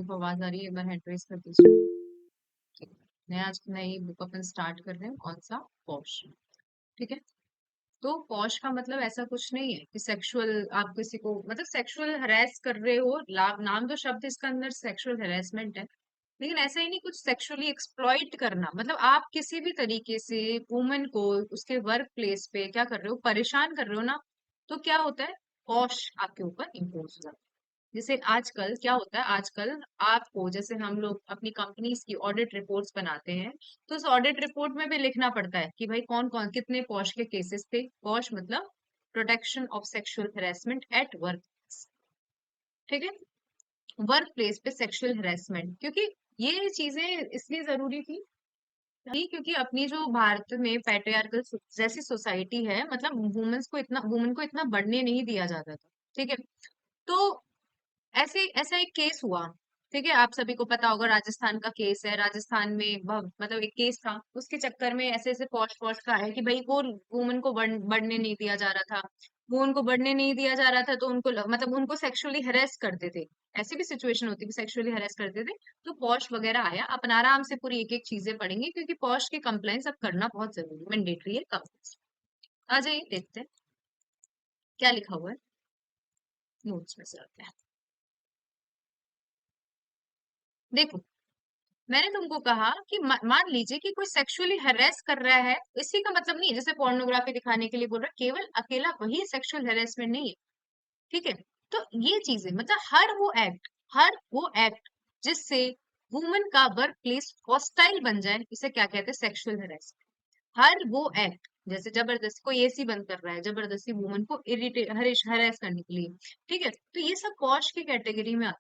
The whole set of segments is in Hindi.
तो आवाज आ रही है, एक बार हैंड रेस कर दीजिए। ठीक है। नया आज नई बुक अपन स्टार्ट कर रहे हैं, कौन सा? पॉश। ठीक है। तो पॉश का मतलब ऐसा कुछ नहीं है कि सेक्सुअल आप किसी को मतलब सेक्सुअल हरेस कर रहे हो। नाम तो शब्द इसका अंदर सेक्सुअल हरेसमेंट है, लेकिन ऐसा ही नहीं कुछ सेक्सुअली एक्सप्लॉइट करना। मतलब आप किसी भी तरीके से वुमेन को उसके वर्क प्लेस पे क्या कर रहे हो, परेशान कर रहे हो ना, तो क्या होता है? पॉश आपके ऊपर इम्पोज हो जाता है। जैसे आजकल क्या होता है, आजकल आपको जैसे हम लोग अपनी कंपनीज की ऑडिट रिपोर्ट्स बनाते हैं, तो उस ऑडिट रिपोर्ट में भी लिखना पड़ता है कि भाई कौन कौन कितने पॉश के केसेस थे। पॉश मतलब protection of sexual harassment at work. ठीक है। वर्क प्लेस पे सेक्सुअल हरेसमेंट, क्योंकि ये चीजें इसलिए जरूरी थी क्योंकि अपनी जो भारत में पैट्रियार्कल जैसी सोसाइटी है, मतलब वुमेन को इतना बढ़ने नहीं दिया जाता था। ठीक है। तो ऐसे ऐसा एक केस हुआ। ठीक है, आप सभी को पता होगा, राजस्थान का केस है। राजस्थान में मतलब एक केस था, उसके चक्कर में ऐसे ऐसे पॉश पॉश का है कि भाई वो वुमन को बढ़ने नहीं दिया जा रहा था। वो उनको बढ़ने नहीं दिया जा रहा था, तो मतलब उनको सेक्सुअली हरेस करते थे। ऐसी भी सिचुएशन होती है कि सेक्सुअली हरेस करते थे। तो पॉश वगैरह आया, अपन आराम से पूरी एक एक चीजें पढ़ेंगे, क्योंकि पॉश की कंप्लेंट्स अब करना बहुत जरूरी मैंडेटरी है। कंप्लेंट्स आ जाइए, देखते हैं क्या लिखा हुआ है। नोट्स में से आते हैं। देखो, मैंने तुमको कहा कि मान लीजिए कि कोई सेक्सुअली हरेस कर रहा है। इसी का मतलब नहीं है जैसे पोर्नोग्राफी दिखाने के लिए बोल रहा है, केवल अकेला वही सेक्सुअल हेरेसमेंट नहीं है। ठीक है। तो ये चीजें मतलब हर वो एक्ट जिससे वुमन का वर्क प्लेस हॉस्टाइल बन जाए, इसे क्या कहते हैं? Sexual harassment. हर वो एक्ट, जैसे जबरदस्ती कोई एसी बंद कर रहा है, जबरदस्ती वुमन को इरिटेट हरेस करने के लिए। ठीक है, तो ये सब पॉश की कैटेगरी में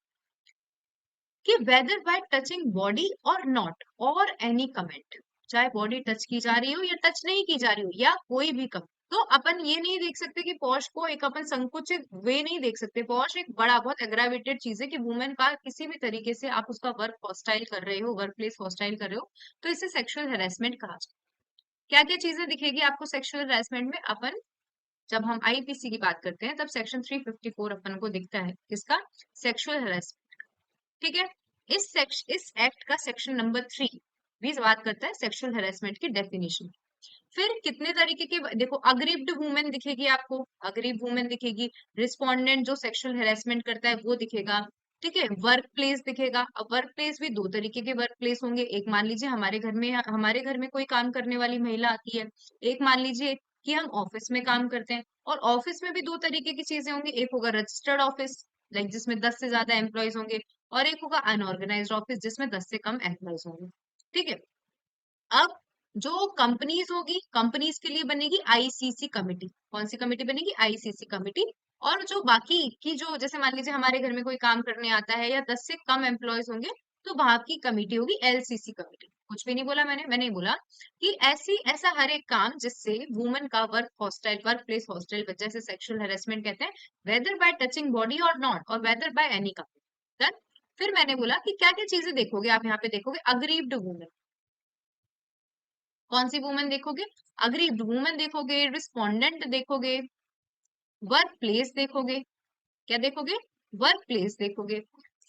कि वेदर बाय टचिंग बॉडी और नॉट और एनी कमेंट, चाहे बॉडी टच की जा रही हो या टच नहीं की जा रही हो या कोई भी कम, तो अपन ये नहीं देख सकते कि पॉश को एक अपन संकुचित वे नहीं देख सकते। पॉश एक बड़ा बहुत एग्रावेटेड चीज है कि वुमेन का किसी भी तरीके से आप उसका वर्क हॉस्टाइल कर रहे हो, वर्क प्लेस हॉस्टाइल कर रहे हो, तो इसे सेक्सुअल हेरासमेंट कहा जाए। क्या क्या चीजें दिखेगी आपको सेक्सुअल हेरासमेंट में? अपन जब हम आईपीसी की बात करते हैं तब सेक्शन 354 अपन को दिखता है, किसका? Sexual harassment. ठीक है। इस एक्ट का सेक्शन नंबर 3 भी बात करता है सेक्सुअल हेरासमेंट की डेफिनेशन। फिर कितने तरीके के देखो, अग्रीव्ड वुमेन दिखेगी आपको, अग्रीव वुमेन दिखेगी। रिस्पोंडेंट जो सेक्सुअल हेरासमेंट करता है वो दिखेगा। ठीक है। वर्क प्लेस दिखेगा। अब वर्क प्लेस भी दो तरीके के वर्क प्लेस होंगे। एक मान लीजिए हमारे घर में कोई काम करने वाली महिला आती है। एक मान लीजिए कि हम ऑफिस में काम करते हैं, और ऑफिस में भी दो तरीके की चीजें होंगी। एक होगा रजिस्टर्ड ऑफिस, लाइक जिसमें 10 से ज्यादा एम्प्लॉयज होंगे, और एक होगा अनऑर्गेनाइज्ड ऑफिस जिसमें 10 से कम एम्प्लॉयज होंगे। ठीक है। अब जो कंपनीज होगी, कंपनीज के लिए बनेगी आईसीसी कमिटी। कौन सी कमिटी बनेगी? ICC committee. और जो बाकी की जो जैसे मान लीजिए हमारे घर में कोई काम करने आता है या 10 से कम एम्प्लॉयज होंगे, तो वहां की कमिटी होगी एलसीसी कमिटी। कुछ भी नहीं बोला मैंने नहीं बोला कि ऐसा हर एक काम जिससे वुमेन का वर्क प्लेस हॉस्टाइल जैसे सेक्सुअल हेरेसमेंट कहते हैं, वेदर बाय टचिंग बॉडी और नॉट और वेदर बाय एनी कंपनी। फिर मैंने बोला कि क्या क्या चीजें देखोगे आप यहाँ पे? देखोगे अग्रीव्ड वुमेन। कौन सी वुमेन देखोगे? अग्रीव्ड वुमेन देखोगे, रिस्पोंडेंट देखोगे, वर्क प्लेस देखोगे। क्या देखोगे? वर्क प्लेस देखोगे।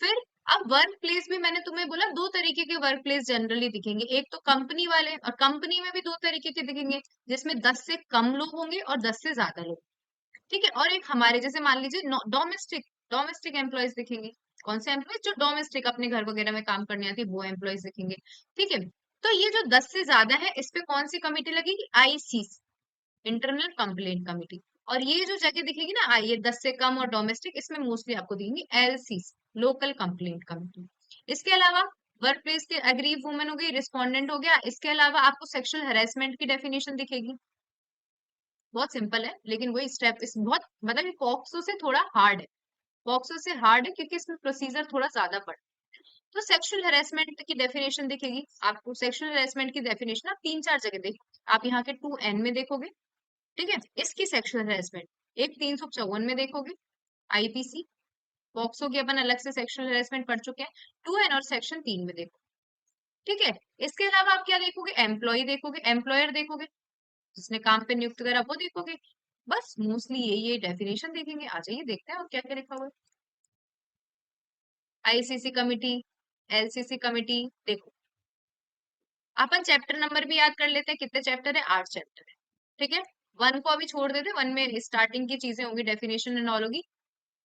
फिर अब वर्क प्लेस भी मैंने तुम्हें बोला दो तरीके के वर्क प्लेस जनरली दिखेंगे। एक तो कंपनी वाले, और कंपनी में भी दो तरीके के दिखेंगे, जिसमें 10 से कम लोग होंगे और 10 से ज्यादा लोग। ठीक है। और एक हमारे जैसे मान लीजिए डोमेस्टिक डोमेस्टिक एम्प्लॉयज दिखेंगे। कौन से एम्प्लॉयज? जो डोमेस्टिक अपने घर वगैरह में काम करने आती है, वो एम्प्लॉयज दिखेंगे। ठीक है। तो ये जो 10 से ज्यादा है, इस पे कौन सी कमेटी लगेगी? ICC, internal complaint committee. और ये जो जगह दिखेगी ना, ये 10 से कम और डोमेस्टिक, इसमें मोस्टली आपको देंगी एलसीसी, लोकल कंप्लेंट कमेटी। इसके अलावा वर्क प्लेस के अग्रीव वुमेन हो गई, रिस्पोंडेंट हो गया। इसके अलावा आपको सेक्सुअल हेरासमेंट की डेफिनेशन दिखेगी। बहुत सिंपल है, लेकिन वही स्टेप इस बहुत मतलब ये पॉक्सो से थोड़ा हार्ड है। पॉक्सो से हार्ड है क्योंकि इसमें प्रोसीजर थोड़ा ज्यादा पड़ता है। तो सेक्सुअल हेरासमेंट की डेफिनेशन दिखेगी आपको। सेक्सुअल हेरासमेंट की डेफिनेशन आप तीन चार जगह देखो। आप यहाँ के 2N में देखोगे। ठीक है। इसकी सेक्सुअल हेरासमेंट एक 354 में देखोगे, आईपीसी। पॉक्सो की अपन अलग से सेक्सुअल हेरासमेंट पढ़ चुके हैं। 2N और सेक्शन 3 में देखो। ठीक है। इसके अलावा आप क्या देखोगे? एम्प्लॉय देखोगे, एम्प्लॉयर देखोगे, जिसने काम पे नियुक्त करा वो देखोगे। बस मोस्टली ये डेफिनेशन देखेंगे। आ जाइए देखते हैं और क्या क्या लिखा हुआ है। ICC committee, LCC committee. देखो अपन चैप्टर नंबर भी याद कर लेते हैं, कितने चैप्टर है, 8 चैप्टर है। ठीक है, वन को अभी छोड़ देते, वन में स्टार्टिंग की चीजें होंगी, डेफिनेशन एंड ऑल होगी।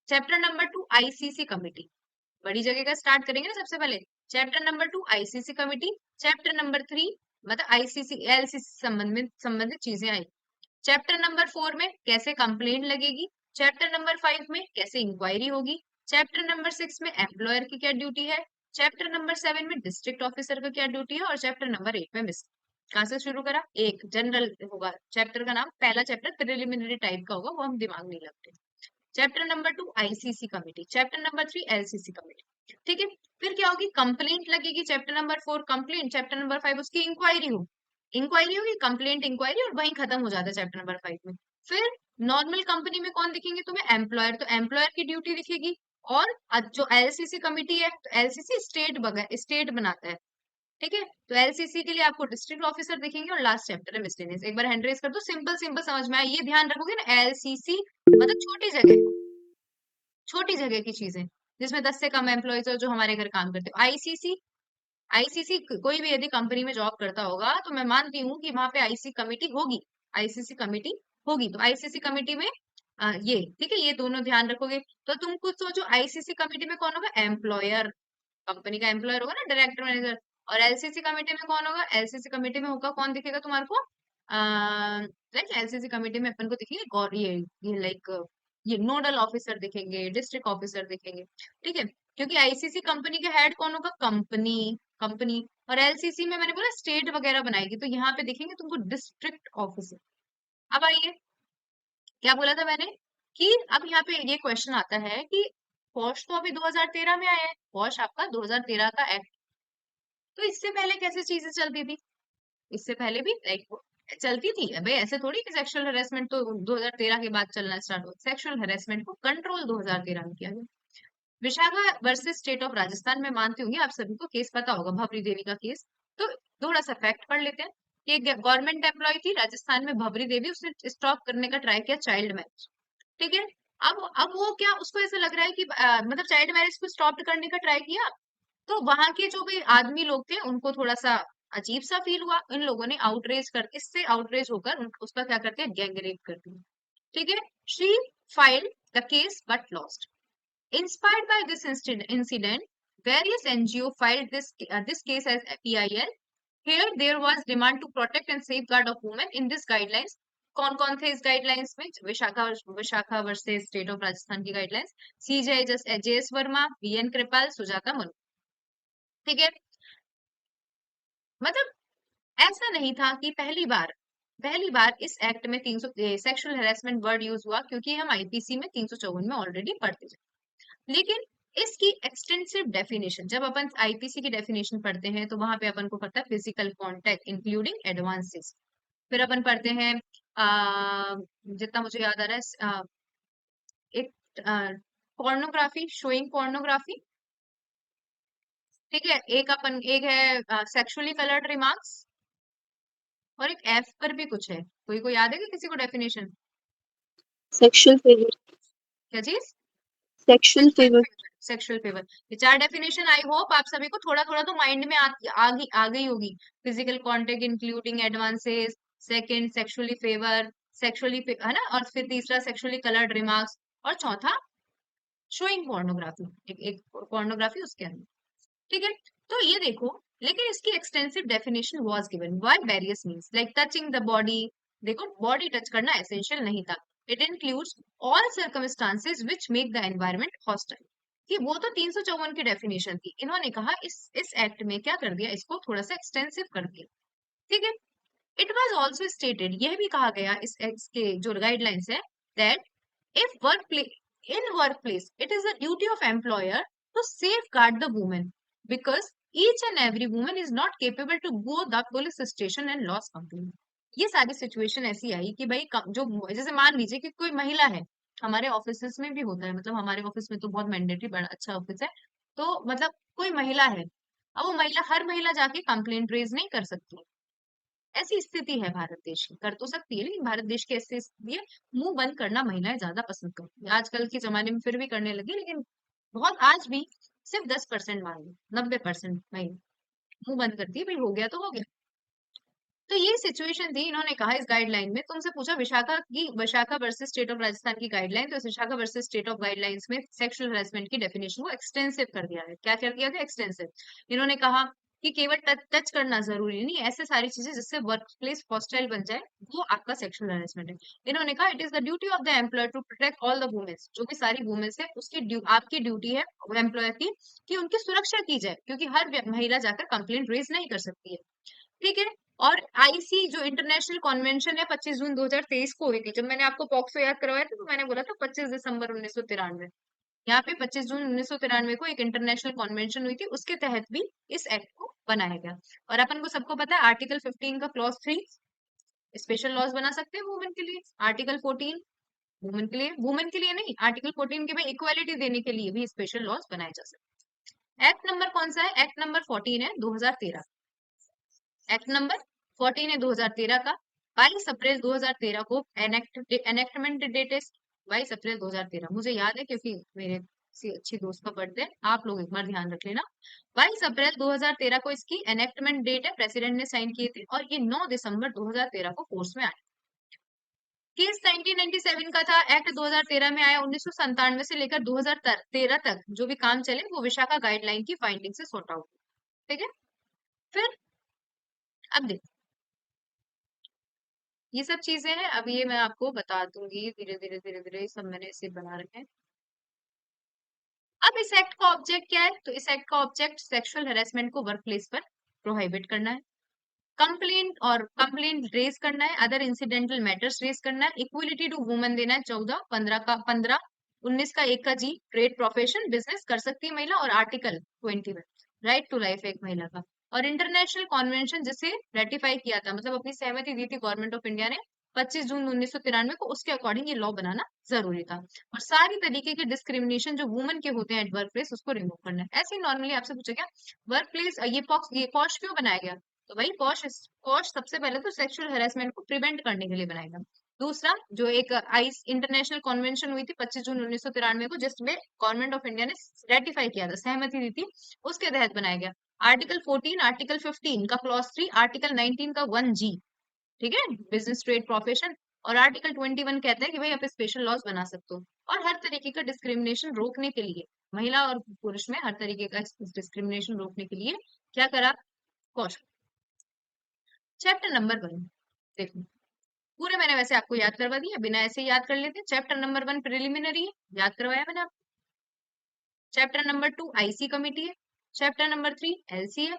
चैप्टर नंबर 2 आईसीसी कमिटी, बड़ी जगह का स्टार्ट करेंगे ना सबसे पहले। Chapter number 2 ICC committee, chapter number 3 मतलब आईसीसी एलसीसी संबंधित चीजें आई। चैप्टर नंबर 4 में कैसे कंप्लेंट लगेगी, चैप्टर नंबर 5 में कैसे इंक्वायरी होगी, चैप्टर नंबर 6 में एम्प्लॉयर की क्या ड्यूटी है, चैप्टर नंबर 7 में डिस्ट्रिक्ट ऑफिसर का क्या ड्यूटी है, और चैप्टर नंबर 8 में मिस। कहाँ से शुरू करा, एक जनरल होगा चैप्टर का नाम, पहला चैप्टर प्रिलिमिनरी टाइप का होगा, वो हम दिमाग नहीं लगते। Chapter number 2 ICC committee, chapter number 3 LCC committee. ठीक है, फिर क्या होगी, कंप्लेंट लगेगी, chapter number 4 complaint, chapter number 5 उसकी इंक्वायरी हो, इंक्वायरी होगी, कंप्लेंट इंक्वायरी, और वहीं खत्म हो जाता है चैप्टर नंबर 5 में। फिर नॉर्मल कंपनी में कौन दिखेंगे तुम्हें, एम्प्लॉयर, तो एम्प्लॉयर की ड्यूटी दिखेगी। और जो एलसीसी कमेटी है, तो एलसीसी स्टेट बनाता है। ठीक है, तो एलसीसी के लिए आपको डिस्ट्रिक्ट ऑफिसर दिखेंगे, और लास्ट चैप्टर है मिसलेनियस। एक बार हैंड रेस कर दो, सिंपल सिंपल समझ में आया, ये ध्यान रखोगे ना, एलसीसी मतलब छोटी जगह, छोटी जगह की चीजें जिसमें 10 से कम एम्प्लॉयज हो, जो हमारे घर काम करते हो। आईसीसी, आईसीसी कोई भी यदि कंपनी में जॉब करता होगा तो मैं मानती हूँ कि वहां पे आईसी कमेटी होगी, आईसीसी कमेटी होगी। तो आईसीसी कमेटी में ये ठीक है, ये दोनों ध्यान रखोगे। तो तुम कुछ सोचो, आईसीसी कमेटी में कौन होगा, एम्प्लॉयर, कंपनी का एम्प्लॉयर होगा ना, डायरेक्टर मैनेजर। और एलसीसी कमेटी में कौन होगा, एलसीसी कमेटी में होगा, कौन दिखेगा तुम्हारे को, लाइक एलसीसी कमेटी में अपन को दिखेंगे ये लाइक ये नोडल ऑफिसर दिखेंगे, डिस्ट्रिक्ट ऑफिसर दिखेंगे। ठीक है, क्योंकि आईसीसी कंपनी के हेड कौन होगा, कंपनी, कंपनी। और एलसीसी में मैंने बोला स्टेट वगैरह बनाएगी, तो यहाँ पे दिखेंगे तुमको डिस्ट्रिक्ट ऑफिसर। अब आइए, क्या बोला था मैंने, कि अब यहाँ पे ये क्वेश्चन आता है कि पॉश तो अभी 2013 में आया है, पॉश आपका 2013 का एक्ट। तो इससे पहले कैसे चीजें चलती थी, इससे पहले भी लाइक चलती थी भाई, ऐसे थोड़ी कि सेक्सुअल हेरेसमेंट तो 2013 के बाद चलना स्टार्ट हुआ, सेक्सुअल हेरेसमेंट को कंट्रोल 2013 में किया गया। Vishakha versus state of Rajasthan में, मानती होंगी आप सभी को केस पता होगा, भवरी देवी का केस। तो थोड़ा सा फैक्ट पढ़ लेते हैं कि गवर्नमेंट एम्प्लॉय थी राजस्थान में भवरी देवी, उसने स्टॉप करने का ट्राई किया चाइल्ड मैरिज। ठीक है, अब वो क्या, उसको ऐसा लग रहा है कि मतलब चाइल्ड मैरिज को स्टॉप करने का ट्राई किया, तो वहां के जो भी आदमी लोग थे उनको थोड़ा सा अजीब सा फील हुआ, इन लोगों ने आउटरेज कर, इससे आउटरेज होकर उसका क्या करते हैं, गैंग रेप कर दिया। ठीक है, she filed the case but lost. Inspired by this incident, various NGO filed this case as PIL. Here there was demand to protect and safeguard of women in this guidelines. कौन कौन थे इस गाइडलाइंस में, Vishakha versus state of Rajasthan की गाइडलाइंस, सीजे जेएस वर्मा, बीएन कृपाल, सुजाता मनु। ठीक है, मतलब ऐसा नहीं था कि पहली बार इस एक्ट में 300 सेक्सुअल हेरासमेंट वर्ड यूज हुआ, क्योंकि हम आईपीसी में 354 में ऑलरेडी पढ़ते थे। लेकिन इसकी एक्सटेंसिव डेफिनेशन, जब अपन आईपीसी की डेफिनेशन पढ़ते हैं तो वहां पे अपन को पता है फिजिकल कांटेक्ट इंक्लूडिंग एडवांसेस। फिर अपन पढ़ते हैं जितना मुझे याद आ रहा है एक पोर्नोग्राफी, शोइंग पोर्नोग्राफी। ठीक है, एक है सेक्सुअली कलर्ड रिमार्क्स, और एक एफ पर भी कुछ है, कोई को याद है कि किसी को डेफिनेशन, सेक्सुअल फेवर, क्या चीज, सेक्सुअल फेवर। Sexual favour. ये 4 डेफिनेशन आई होप आप सभी को थोड़ा थोड़ा तो माइंड में आ गई होगी। Physical contact including advances, second sexually favour, है ना, और फिर तीसरा सेक्सुअली कलर्ड रिमार्क्स, और चौथा शोइंग पोर्नोग्राफी, एक पोर्नोग्राफी उसके अंदर। ठीक है, तो ये देखो, लेकिन इसकी extensive definition was given, what various means like touching the body. देखो, बॉडी टच करना एसेंशियल नहीं था। It includes all circumstances which make the environment hostile. कि वो तो 354 की डेफिनेशन थी, इन्होंने कहा इस एक्ट में क्या कर दिया, इसको थोड़ा सा एक्सटेंसिव कर दिया। ठीक है, इट वाज आल्सो स्टेटेड, यह भी कहा गया इस एक्ट के जो गाइडलाइंस है, that if workplace it is the duty of employer to safeguard the woman, because each and every woman is not capable to go the police station and lodge complaint। ये सारी सिचुएशन ऐसी आई कि भाई जो जैसे मान लीजिए कि कोई महिला है, हमारे ऑफिस में भी होता है, मतलब हमारे ऑफिस में तो बहुत मैंडेटरी बड़ा अच्छा ऑफिस है, तो मतलब कोई महिला है, अब वो महिला, हर महिला जाके कंप्लेंट रेज नहीं कर सकती, ऐसी स्थिति है भारत देश की, कर तो सकती है, लेकिन भारत देश की ऐसी स्थिति है, मुंह बंद करना महिलाएं ज्यादा पसंद करती है, आजकल के जमाने में फिर भी करने लगी, लेकिन बहुत आज भी सिर्फ 10% मान लो, 90% नहीं, मुंह बंद करती है भाई, हो गया तो हो गया। तो ये सिचुएशन थी, इन्होंने कहा इस गाइडलाइन में, तुमसे पूछा Vishakha versus state of Rajasthan की गाइडलाइन, तो इस Vishakha versus state of guidelines में सेक्सुअल हरासमेंट की डेफिनेशन को एक्सटेंसिव कर दिया है। क्या कर दिया गया? एक्सटेंसिव। इन्होंने कहा कि केवल टच करना जरूरी नहीं, ऐसे सारी चीजें जिससे वर्क प्लेस हॉस्टाइल बन जाए, वो आपका सेक्सुअल हरासमेंट है। इन्होंने कहा it is the duty of the employer to protect all the womens, जो भी सारी वुमेन्स है उसकी आपकी ड्यूटी है एम्प्लॉयर की कि उनकी सुरक्षा की जाए, क्योंकि हर महिला जाकर कंप्लेंट रेज नहीं कर सकती है। ठीक है। और आईसी जो इंटरनेशनल कन्वेंशन है 25 जून 2023 को हुई थी, जब मैंने आपको पॉक्सो याद करवाया था तो मैंने बोला था 25 दिसंबर 1993, यहाँ पे 25 जून 1993 को एक इंटरनेशनल कन्वेंशन हुई थी, उसके तहत भी इस एक्ट को बनाया गया। और अपन को सबको पता है आर्टिकल 15 का क्लॉज 3 स्पेशल लॉज बना सकते हैं वुमेन के लिए, आर्टिकल 14 वुमेन के लिए नहीं, आर्टिकल 14 के में इक्वालिटी देने के लिए भी स्पेशल लॉज बनाए जा सकते हैं। एक्ट नंबर कौन सा है? एक्ट नंबर 14 है 2013। एक्ट नंबर 14 है 2013 का। 22 अप्रैल 2013 को एनेक्टमेंट डेट है 22 अप्रैल 2013, मुझे याद है क्योंकि मेरे किसी अच्छी दोस्त का बर्थडे, आप लोग एक बार ध्यान रख लेना। 22 अप्रैल 2013 को इसकी एनेक्टमेंट डेट है, प्रेसिडेंट ने साइन किए थे, और ये 9 दिसंबर 2013 को फोर्स में आया। केस 1997 का था, एक्ट 2013 में आया। 1997 से लेकर 2013 तक जो भी काम चले वो विशाखा गाइडलाइन की फाइंडिंग से सॉर्ट आउट। ठीक है। फिर अब देखो, ये सब चीजें हैं, अब ये मैं आपको बता दूंगी धीरे धीरे धीरे धीरे, सब मैंने इसे बना रखे हैं। अब इस एक्ट का ऑब्जेक्ट क्या है? तो इस एक्ट का ऑब्जेक्ट सेक्सुअल हेरासमेंट को वर्क प्लेस पर प्रोहिबिट करना है, कंप्लेंट रेज करना है, अदर इंसिडेंटल मैटर्स रेज करना है, इक्वलिटी टू वुमेन देना है, 19 का 1 का जी, ट्रेड प्रोफेशन बिजनेस कर सकती है महिला, और आर्टिकल 21 राइट टू लाइफ एक महिला का, और इंटरनेशनल कॉन्वेंशन जिसे रेटिफाई किया था, मतलब अपनी सहमति दी थी गवर्नमेंट ऑफ इंडिया ने 25 जून 1993 को, उसके अकॉर्डिंग ये लॉ बनाना जरूरी था। और सारी तरीके के डिस्क्रिमिनेशन जो वुमेन के होते हैं एट वर्क प्लेस, उसको रिमूव करना है। ऐसे ही नॉर्मली आपसे पूछा गया वर्क प्लेस ये पॉश क्यों बनाया गया, तो भाई पॉश पॉश सबसे पहले तो सेक्सुअल हेरासमेंट को प्रिवेंट करने के लिए बनाएगा। दूसरा, जो एक आइस इंटरनेशनल कॉन्वेंशन हुई थी 25 जून 1993 को, जिसमें गवर्नमेंट ऑफ इंडिया ने रेटिफाई किया था, सहमति दी थी, उसके तहत बनाया गया। आर्टिकल 14, आर्टिकल 15 का क्लॉज 3, आर्टिकल 19 का 1 जी, ठीक है, बिजनेस ट्रेड प्रोफेशन, और आर्टिकल 21 कहता है कि भाई आप स्पेशल लॉज बना सकते हो। और हर तरीके का डिस्क्रिमिनेशन रोकने के लिए, महिला और पुरुष में हर तरीके का डिस्क्रिमिनेशन रोकने के लिए क्या करा? कौशल। चैप्टर नंबर 1 देखो, पूरे मैंने वैसे आपको याद करवा दिया, बिना ऐसे ही याद कर लेते। चैप्टर नंबर 1 प्रिलिमिनरी है, याद करवाया मैंने आपको। चैप्टर नंबर 2 आईसी कमिटी है। चैप्टर नंबर 3 एलसी है।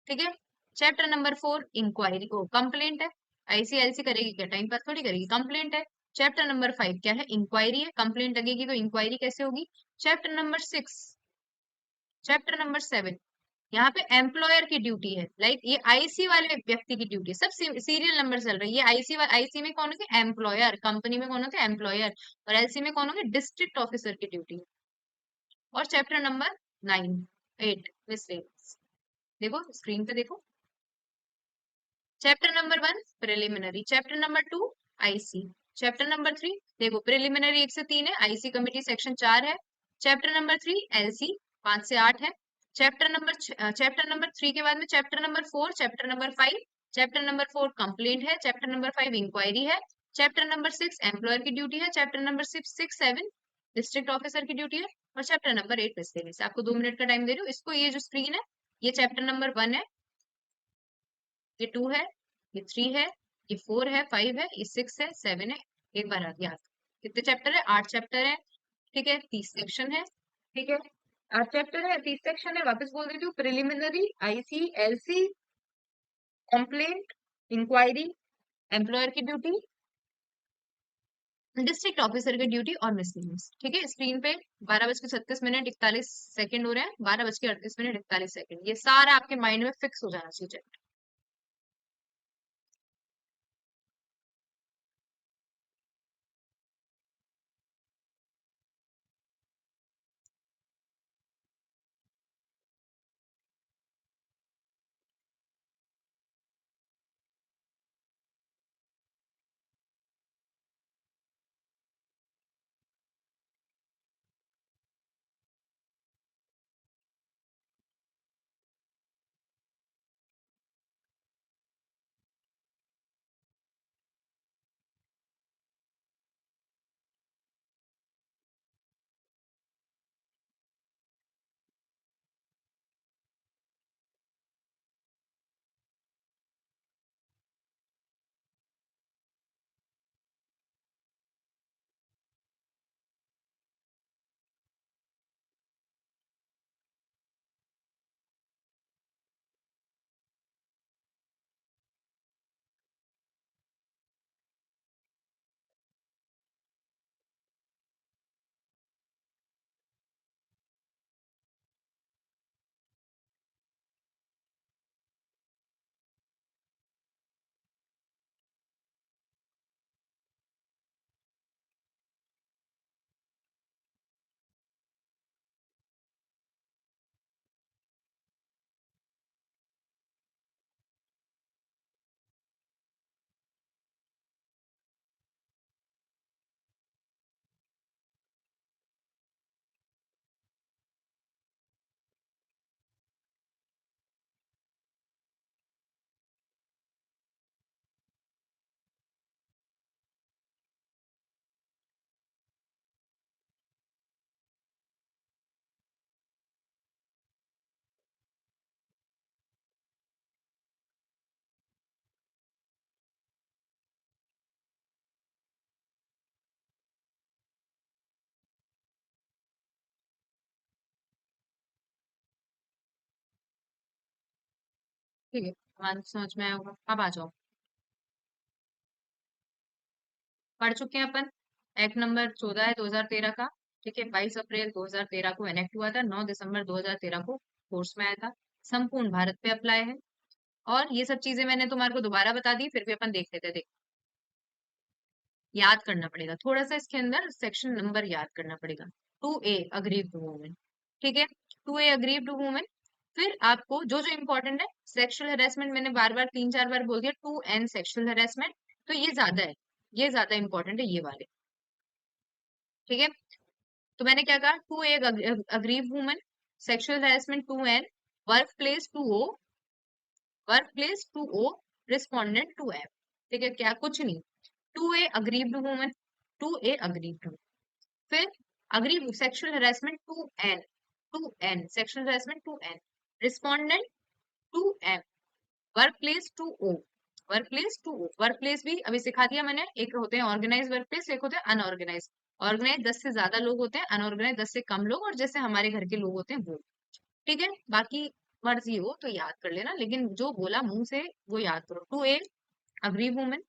ठीक है। चैप्टर नंबर 4 इंक्वायरी को कंप्लेंट है। आईसी एलसी करेगी क्या? टाइम पास थोड़ी करेगी, कंप्लेंट है। चैप्टर नंबर 5 क्या है? इंक्वायरी है, कंप्लेंट लगेगी तो इंक्वायरी कैसे होगी? चैप्टर नंबर 6, चैप्टर नंबर 7, यहाँ पे एम्प्लॉयर की ड्यूटी है, लाइक ये आईसी वाले व्यक्ति की ड्यूटी, सब सीरियल नंबर चल रही है। आईसी में कौन होगी? एम्प्लॉयर, कंपनी में कौन होते हैं? एम्प्लॉयर, और एलसी में कौन होगी? डिस्ट्रिक्ट ऑफिसर की ड्यूटी। और चैप्टर नंबर 9, 8 मिसलेनियस, देखो स्क्रीन पे देखो। Chapter number 1 preliminary, chapter number 2 IC, chapter number 3 देखो प्रिलिमिनरी 1 से 3 है, आईसी कमिटी सेक्शन 4 है, चैप्टर नंबर 3 एलसी 5 से 8 है, चैप्टर नंबर 3 के बाद में chapter number 4, chapter number 5, chapter number 4 complaint है, चैप्टर नंबर 5 इंक्वायरी है, चैप्टर नंबर 6 एम्प्लॉयर की ड्यूटी है, चैप्टर नंबर 6 7 डिस्ट्रिक्ट ऑफिसर की ड्यूटी है, और चैप्टर नंबर 8 मिसलेनियस। आपको 2 मिनट का टाइम दे रही हूँ इसको, ये जो स्क्रीन है ये चैप्टर नंबर 1 है, ये 2 है, ये 3 है, ये 4 है, 5 है, ये 6 है, 7 है। एक बार याद, कितने चैप्टर है? 8 चैप्टर है। ठीक है, 30 सेक्शन है। ठीक है, 8 चैप्टर है, 30 सेक्शन है। वापस बोल देती हूँ, preliminary, IC, LC, complaint, inquiry, employer की ड्यूटी, डिस्ट्रिक्ट ऑफिसर की ड्यूटी, और मिसलेनियस। ठीक है, स्क्रीन पे 12:36 41 हो रहे हैं, 12:38 41 ये सारा आपके माइंड में फिक्स हो जाना चाहिए। ठीक है, समझ में आया होगा। अब आ जाओ, पढ़ चुके हैं अपन। एक्ट नंबर 14 है 2013 का। ठीक है, 22 अप्रैल 2013 को एनेक्ट हुआ था, 9 दिसंबर 2013 को फोर्स में आया था, संपूर्ण भारत पे अप्लाई है। और ये सब चीजें मैंने तुम्हारे को दोबारा बता दी, फिर भी अपन देख लेते थे। याद करना पड़ेगा थोड़ा सा, इसके अंदर सेक्शन नंबर याद करना पड़ेगा। 2A aggrieved to women. ठीक है, 2A अग्रीव टू वुमेन। फिर आपको जो जो इंपॉर्टेंट है, सेक्सुअल हेरासमेंट मैंने बार बार 3-4 बार बोल दिया, 2N सेक्सुअल हेरासमेंट, तो ये ज्यादा है, ये ज्यादा इंपॉर्टेंट है ये वाले। ठीक है, तो मैंने क्या कहा, 2A aggrieve women, sexual harassment 2N, work place 2O, work place 2O, respondent 2M। ठीक है, क्या कुछ नहीं, 2A aggrieved woman, 2A aggrieved. फिर aggrieve sexual harassment 2N, 2N sexual harassment 2N, respondent 2M, work place 2O, work place 2O। Work place भी अभी सिखा दिया मैंने, एक होते हैं ऑर्गेनाइज वर्क प्लेस, एक होते हैं अनऑर्गेनाइज। ऑर्गेनाइज 10 से ज्यादा लोग होते हैं, अनऑर्गेनाइज 10 से कम लोग, और जैसे हमारे घर के लोग होते हैं वो। ठीक है, बाकी मर्जी हो तो याद कर लेना, लेकिन जो बोला मुंह से वो याद करो। 2A agree women,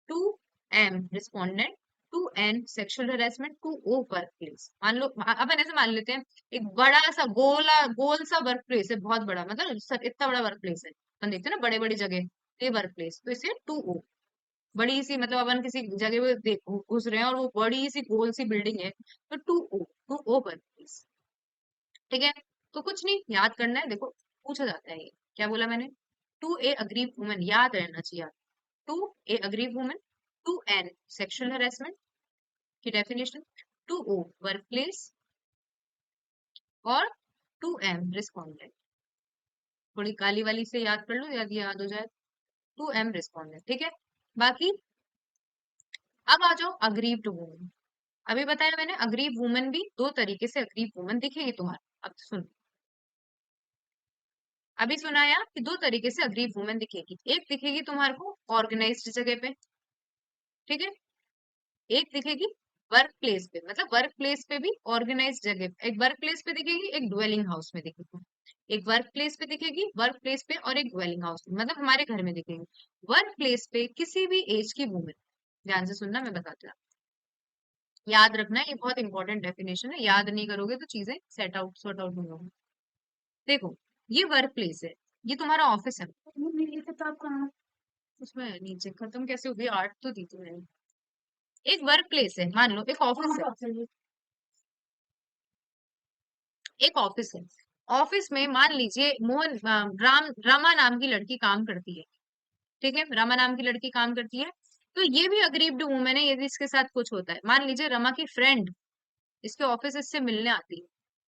2M respondent, 2N sexual harassment, 2O work place. मान लो अपन ऐसे मान लेते हैं, एक बड़ा सा गोल सा वर्क प्लेस है, बहुत बड़ा, मतलब इतना बड़ा वर्क प्लेस है, अपन देखते हैं ना बड़े बड़ी जगह, ये वर्क प्लेस, तो इसे 2O। बड़ी सी, मतलब अपन किसी जगह पे घुस रहे हैं और वो बड़ी सी गोल सी बिल्डिंग है, तो 2O वर्क प्लेस। ठीक है, तो कुछ नहीं याद करना है, देखो पूछा जाता है ये, क्या बोला मैंने, 2A अग्रीव वुमेन, याद रहना चाहिए। 2A aggrieve women, 2N sexual harassment की डेफिनेशन, 2O वर्क प्लेस, और 2M रिस्पॉन्डेंट। थोड़ी काली वाली से याद कर लो, याद हो जाए। 2M respondent. ठीक है, बाकी अब आ जाओ अग्रीव्ड वुमेन। अभी बताया मैंने, अग्रीव वुमेन भी दो तरीके से अग्रीव वुमेन दिखेगी तुम्हारे। अब सुन, अभी सुनाया कि दो तरीके से अग्रीव वुमेन दिखेगी। एक दिखेगी तुम्हारे को ऑर्गेनाइज्ड जगह पे, ठीक है, एक दिखेगी वर्क प्लेस पे, मतलब वर्क प्लेस पे भी ऑर्गेनाइज जगह पे। एक वर्क प्लेस पे दिखेगी, एक ड्वेलिंग हाउस में दिखेगी। एक वर्क प्लेस पे दिखेगी, वर्क प्लेस पे, और एक ड्वेलिंग हाउस में, मतलब हमारे घर में दिखेगी। वर्क प्लेस पे किसी भी एज की वुमेन, ध्यान से सुनना, मैं बताती हूँ, याद रखना है, ये बहुत इंपॉर्टेंट डेफिनेशन है, याद नहीं करोगे तो चीजें सॉर्ट आउट नहीं होगी। देखो, ये वर्क प्लेस है, ये तुम्हारा ऑफिस है। ये किताब कहाँ, उसमें नीचे खत्म कैसे हो गई, आर्ट तो दी थी मैंने। एक वर्क प्लेस है, मान लो एक ऑफिस है, एक ऑफिस है। ऑफिस में मान लीजिए रमा नाम की लड़की काम करती है। ठीक है, रमा नाम की लड़की काम करती है, तो ये भी अग्रीव्ड वुमेन है यदि इसके साथ कुछ होता है। मान लीजिए रमा की फ्रेंड इसके ऑफिस इससे मिलने आती है,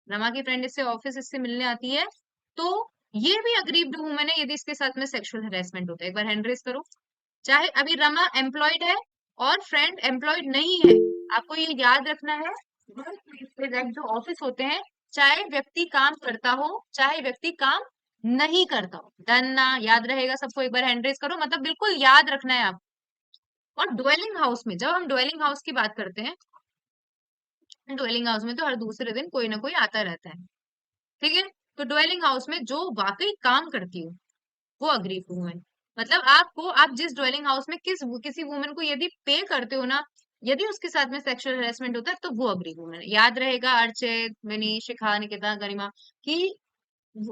रमा की फ्रेंड इससे ऑफिस इससे मिलने आती है, तो ये भी अग्रीव्ड वुमेन है यदि इसके साथ में सेक्सुअल हरेसमेंट होता है। एक बार हैंड रेस करो। चाहे अभी रमा एम्प्लॉयड है और फ्रेंड एम्प्लॉयड नहीं है, आपको ये याद रखना है, जो ऑफिस होते हैं, चाहे व्यक्ति काम करता हो चाहे व्यक्ति काम नहीं करता हो, डन ना, याद रहेगा सबको, एक बार हैंड रेस करो, मतलब बिल्कुल याद रखना है आप। और ड्वेलिंग हाउस में, जब हम ड्वेलिंग हाउस की बात करते हैं, ड्वेलिंग हाउस में तो हर दूसरे दिन कोई ना कोई आता रहता है। ठीक है, तो ड्वेलिंग हाउस में जो वाकई काम करती हो वो अग्री वुमेन, मतलब आपको, आप जिस ड्वेलिंग हाउस में किसी वुमेन को यदि पे करते हो ना, यदि उसके साथ में सेक्सुअल हेरासमेंट होता है तो वो अग्री वुमेन है। याद रहेगा अर्चित, मिनी, शिखा, निकिता, गरिमा, कि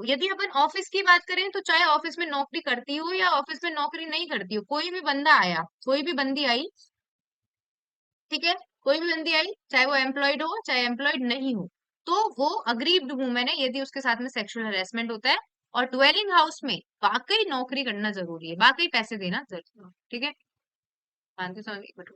यदि अपन ऑफिस की बात करें तो चाहे ऑफिस में नौकरी करती हो या ऑफिस में नौकरी नहीं करती हो, कोई भी बंदा आया, कोई भी बंदी आई, ठीक है, कोई भी बंदी आई, चाहे वो एम्प्लॉयड हो चाहे एम्प्लॉयड नहीं हो, तो वो अग्रीव्ड वुमेन है यदि उसके साथ में सेक्सुअल हेरासमेंट होता है। और ड्वेलिंग हाउस में वाकई नौकरी करना जरूरी है, वाकई पैसे देना जरूरी है। ठीक है, शांति से एक मिनट।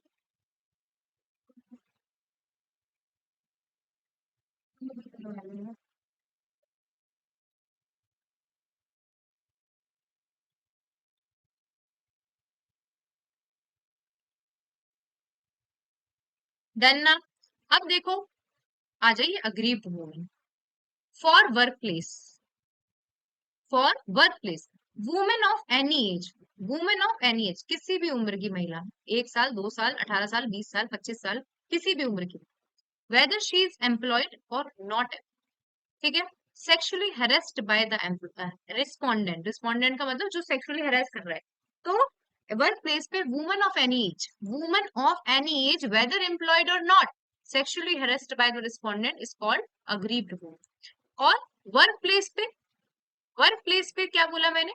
डन ना। अब देखो, आ जाइए aggrieved women for work place, for work place, women of any as, women of any as, किसी भी उम्र की महिला, 1 साल, 2 साल, 18 साल, 20 साल, 25 साल, किसी भी उम्र की, वेदर शी इज एम्प्लॉयड और नॉट, ठीक है, sexually harassed by the respondent, respondent का मतलब जो सेक्सुअली हरास कर रहा है, तो वर्क प्लेस पे woman of any age, woman of any age whether employed और not, sexually harassed by the respondent is called aggrieved woman। और वर्क प्लेस पे, वर्क प्लेस पे क्या बोला मैंने,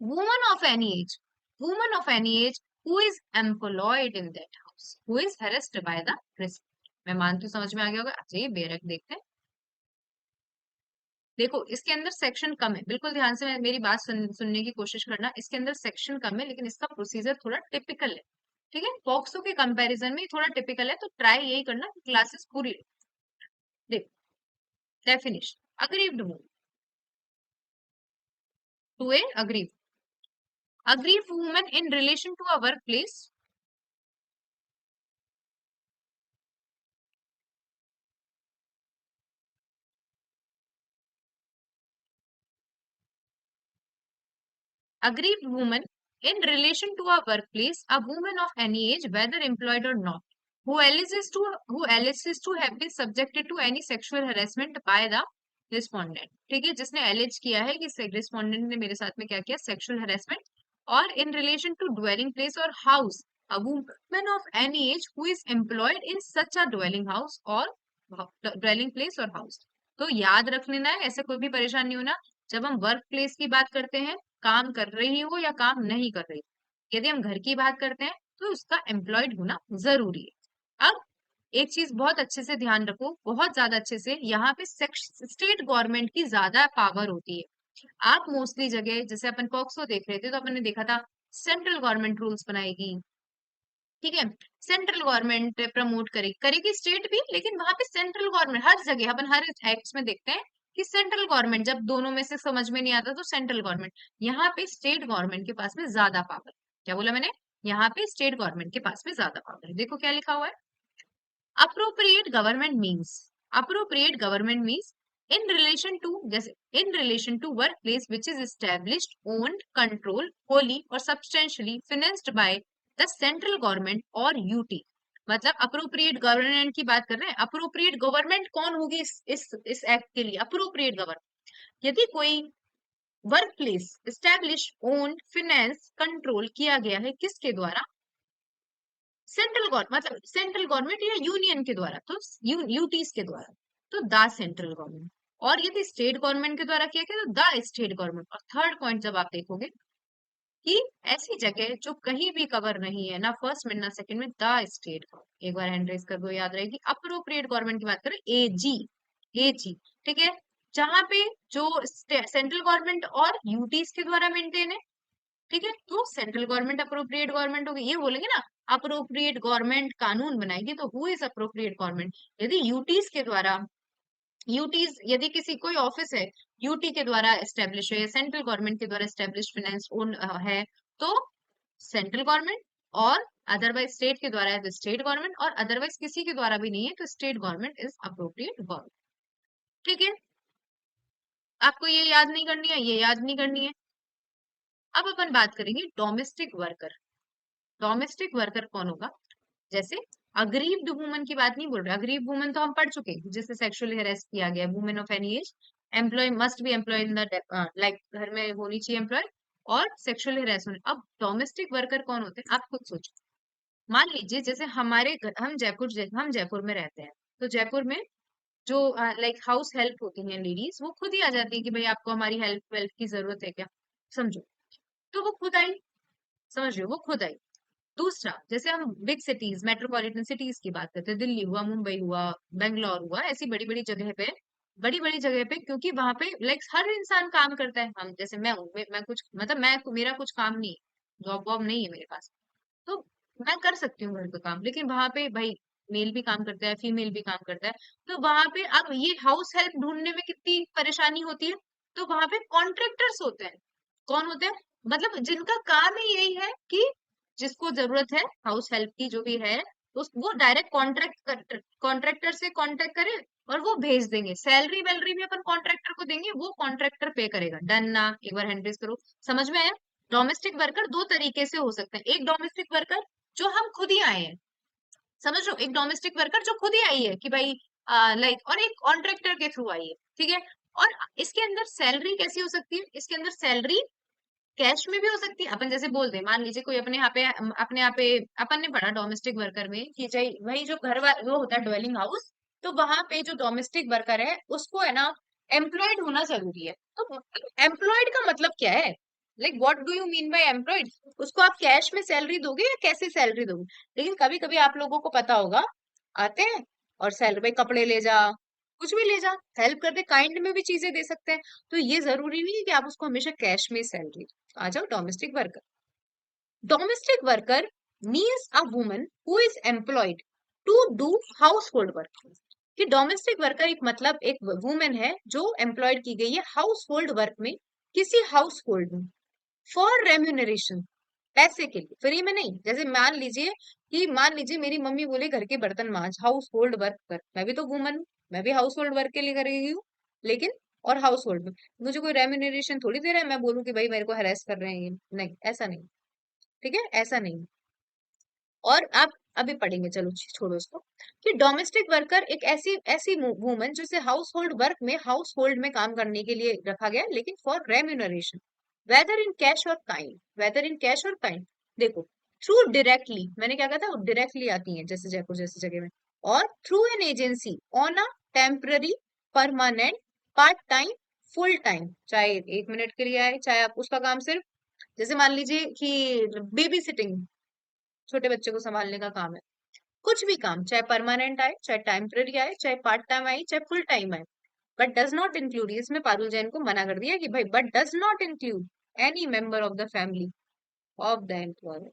woman of any age, woman of any age who is employed in that house, who is harassed by the respondent। मैं मानती हूँ समझ में आ गया होगा। अच्छा ये बेरक देखते हैं। देखो इसके अंदर सेक्शन कम है, बिल्कुल ध्यान से मेरी बात सुनने की कोशिश करना। इसके अंदर सेक्शन कम है लेकिन इसका प्रोसीजर थोड़ा टिपिकल है, ठीक है, पॉक्सो के कंपैरिजन में थोड़ा टिपिकल है, तो ट्राई यही करना कि क्लासेस पूरी देख। Definition, aggrieved woman, to a aggrieved woman in relation to a workplace, aggrieved woman in relation to a workplace, a woman of any age whether employed or not, who alleges to have been subjected to any sexual harassment by the respondent। ठीक है, जिसने एलिज किया है कि रिस्पोंडेंट ने मेरे साथ में क्या किया, सेक्सुअल हरेसमेंट। और in relation to dwelling place और house, a woman of any age who is employed in such a dwelling house or dwelling place or house। तो याद रख लेना है, ऐसे कोई भी परेशान नहीं होना। जब हम वर्क प्लेस की बात करते हैं, काम कर रही हो या काम नहीं कर रही, यदि हम घर की बात करते हैं तो उसका एम्प्लॉयड होना जरूरी है। अब एक चीज बहुत अच्छे से ध्यान रखो, बहुत ज्यादा अच्छे से, यहाँ पे स्टेट गवर्नमेंट की ज्यादा पावर होती है। आप मोस्टली जगह जैसे अपन पॉक्सो देख रहे थे तो अपन ने देखा था सेंट्रल गवर्नमेंट रूल्स बनाएगी, ठीक है, सेंट्रल गवर्नमेंट प्रमोट करेगी, करेगी स्टेट भी, लेकिन वहां पे सेंट्रल गवर्नमेंट हर जगह, अपन हर एक्ट्स में देखते हैं कि सेंट्रल गवर्नमेंट, जब दोनों में से समझ में नहीं आता तो सेंट्रल गवर्नमेंट। यहाँ पे स्टेट गवर्नमेंट के पास में ज्यादा पावर। क्या बोला मैंने, यहाँ पे स्टेट गवर्नमेंट के पास में ज्यादा पावर है। देखो क्या लिखा हुआ है, appropriate government means, appropriate government means in relation to, जैसे in relation to workplace which is established, owned, controlled wholly or substantially financed by the central government or UT। मतलब अप्रोप्रिएट गवर्नमेंट की बात कर रहे हैं। अप्रोप्रिएट गवर्नमेंट कौन होगी इस एक्ट के लिए, अप्रोप्रिएट गवर्नमेंट यदि कोई work place establish, owned, finance, control किया गया है किसके द्वारा, सेंट्रल गवर्नमेंट, मतलब सेंट्रल गवर्नमेंट या यूनियन के द्वारा, तो यूटीज के द्वारा, तो द सेंट्रल गवर्नमेंट। और यदि स्टेट गवर्नमेंट के द्वारा किया गया तो द स्टेट गवर्नमेंट। और थर्ड पॉइंट जब आप देखोगे कि ऐसी जगह जो कहीं भी कवर नहीं है, ना फर्स्ट में ना सेकंड में, द स्टेट, एक बार हैंड रेज कर दो, याद रहेगी। अप्रोप्रिएट गवर्नमेंट की बात करें, एजी, एजी, ठीक है, जहां पे जो सेंट्रल गवर्नमेंट और यूटीज के द्वारा मेंटेन है, ठीक है, तो सेंट्रल गवर्नमेंट अप्रोप्रिएट गवर्नमेंट होगी। ये बोलेंगे ना, अप्रोप्रिएट गवर्नमेंट कानून बनाएगी, तो हु इज अप्रोप्रिएट गवर्नमेंट, यदि यूटीज के द्वारा, यूटीज यदि किसी कोई ऑफिस है यूटी के द्वारा एस्टेब्लिश है, सेंट्रल गवर्नमेंट के द्वारा एस्टेब्लिश फाइनेंस ओन है, तो सेंट्रल गवर्नमेंट, और अदरवाइज स्टेट के द्वारा है तो स्टेट गवर्नमेंट, और अदरवाइज किसी के द्वारा भी नहीं है तो state government is appropriate government. ठीक है, आपको ये याद नहीं करनी है, ये याद नहीं करनी है। अब अपन बात करेंगे डोमेस्टिक वर्कर। डोमेस्टिक वर्कर कौन होगा, जैसे अग्रीव्ड वुमन की बात नहीं बोल रहे, अग्रीव्ड वुमन तो हम पढ़ चुके हैं, जिससे सेक्सुअली हेरेस किया गया, women of any age, employ must be employ in the, like घर में होनी चाहिए एम्प्लॉय, और सेक्सुअली हेरेस होने। अब डोमेस्टिक वर्कर कौन होते हैं, आप खुद सोचो। मान लीजिए जैसे हमारे घर, हम जयपुर में रहते हैं, तो जयपुर में जो लाइक हाउस हेल्प होती हैं लेडीज, वो खुद ही आ जाती है कि भाई आपको हमारी हेल्प वेल्प की जरूरत है क्या, समझो, तो वो खुद आई, समझ रहे हो, वो खुद आई। दूसरा, जैसे हम बिग सिटीज, मेट्रोपॉलिटन सिटीज की बात करते हैं, दिल्ली हुआ, मुंबई हुआ, बेंगलोर हुआ, ऐसी बड़ी बड़ी जगह पे, बड़ी बड़ी जगह पे, क्योंकि वहां पे लाइक हर इंसान काम करता है। हम जैसे मैं हूँ, मैं कुछ मतलब मैं, मेरा कुछ काम नहीं है, जॉब वॉब नहीं है मेरे पास, तो मैं कर सकती हूँ घर का काम, लेकिन वहां पे भाई मेल भी काम करता है, फीमेल भी काम करता है, तो वहां पे अब ये हाउस हेल्प ढूंढने में कितनी परेशानी होती है। तो वहां पे कॉन्ट्रैक्टर्स होते हैं। कौन होते हैं, मतलब जिनका काम ही यही है कि जिसको जरूरत है हाउस हेल्प की जो भी है, उस वो डायरेक्ट कॉन्ट्रैक्टर से कांटेक्ट करे और वो भेज देंगे, सैलरी वैलरी भी अपन कॉन्ट्रैक्टर को देंगे, वो कॉन्ट्रैक्टर पे करेगा। डन ना, एक बार हैंड रेज करो, समझ में आया। डोमेस्टिक वर्कर दो तरीके से हो सकते हैं, एक डोमेस्टिक वर्कर जो हम खुद ही आए हैं, समझ लो, एक डोमेस्टिक वर्कर जो खुद ही आई है कि भाई लाइक और एक कॉन्ट्रैक्टर के थ्रू आई है, ठीक है। और इसके अंदर सैलरी कैसी हो सकती है, इसके अंदर सैलरी कैश में भी हो सकती है। अपन जैसे बोल दे, मान लीजिए कोई अपने यहाँ पे अपन ने पढ़ा डोमेस्टिक वर्कर में कि चाहे वही जो वो होता है ड्वेलिंग हाउस, तो वहां पे जो डोमेस्टिक वर्कर है उसको है ना एम्प्लॉयड होना जरूरी है। तो एम्प्लॉयड का मतलब क्या है, like what do you mean by employed? उसको आप कैश में सैलरी दोगे या कैसे सैलरी दोगे? लेकिन कभी कभी आप लोगों को पता होगा, आते हैं और सैलरी पे कपड़े ले जा, कुछ भी ले जा, हेल्प करते, काइंड में भी चीजें दे सकते हैं। तो ये जरूरी नहीं है कि आप उसको हमेशा कैश में सैलरी। आ जाओ domestic worker. Domestic worker means a woman who is employed to do household work. कि डोमेस्टिक वर्कर एक मतलब एक वुमेन है जो एम्प्लॉयड की गई है हाउस होल्ड वर्क में, किसी हाउस होल्ड में, फॉर रेम्यूनरेशन, पैसे के लिए, फ्री में नहीं। जैसे मान लीजिए मेरी मम्मी बोले घर के बर्तन मांज, हाउस होल्ड वर्क कर, मैं भी तो वुमन हूँ, मैं भी हाउस होल्ड वर्क के लिए कर रही हूँ, लेकिन और हाउस होल्ड में मुझे कोई रेम्यूनरेशन थोड़ी दे रहा है, मैं बोलूँ कि भाई मेरे को हरेस कर रहे हैं ये, नहीं, ऐसा नहीं। ठीक है, ऐसा नहीं। और आप अभी पढ़ेंगे, चलो छोड़ो इसको, कि डोमेस्टिक वर्कर एक ऐसी ऐसी वुमन जिसे हाउस होल्ड में काम करने के लिए रखा गया, लेकिन for remuneration, whether in cash और काइंड, वेदर इन कैश और काइंड। देखो, थ्रू डायरेक्टली, मैंने क्या कहा था, डायरेक्टली आती है जैसे जयपुर जैसी जगह में, और through an agency on a temporary, permanent, part time, full time, चाहे 1 मिनट के लिए आए, चाहे आप उसका काम सिर्फ, जैसे मान लीजिए कि बेबी सिटिंग, छोटे बच्चे को संभालने का काम है, कुछ भी काम, चाहे परमानेंट आए, चाहे टेम्पररी आए, चाहे पार्ट टाइम आए, चाहे फुल टाइम आए, बट डज नॉट इंक्लूड, इसमें पारुल जैन को मना कर दिया कि भाई but does not include any member of the family of the employer.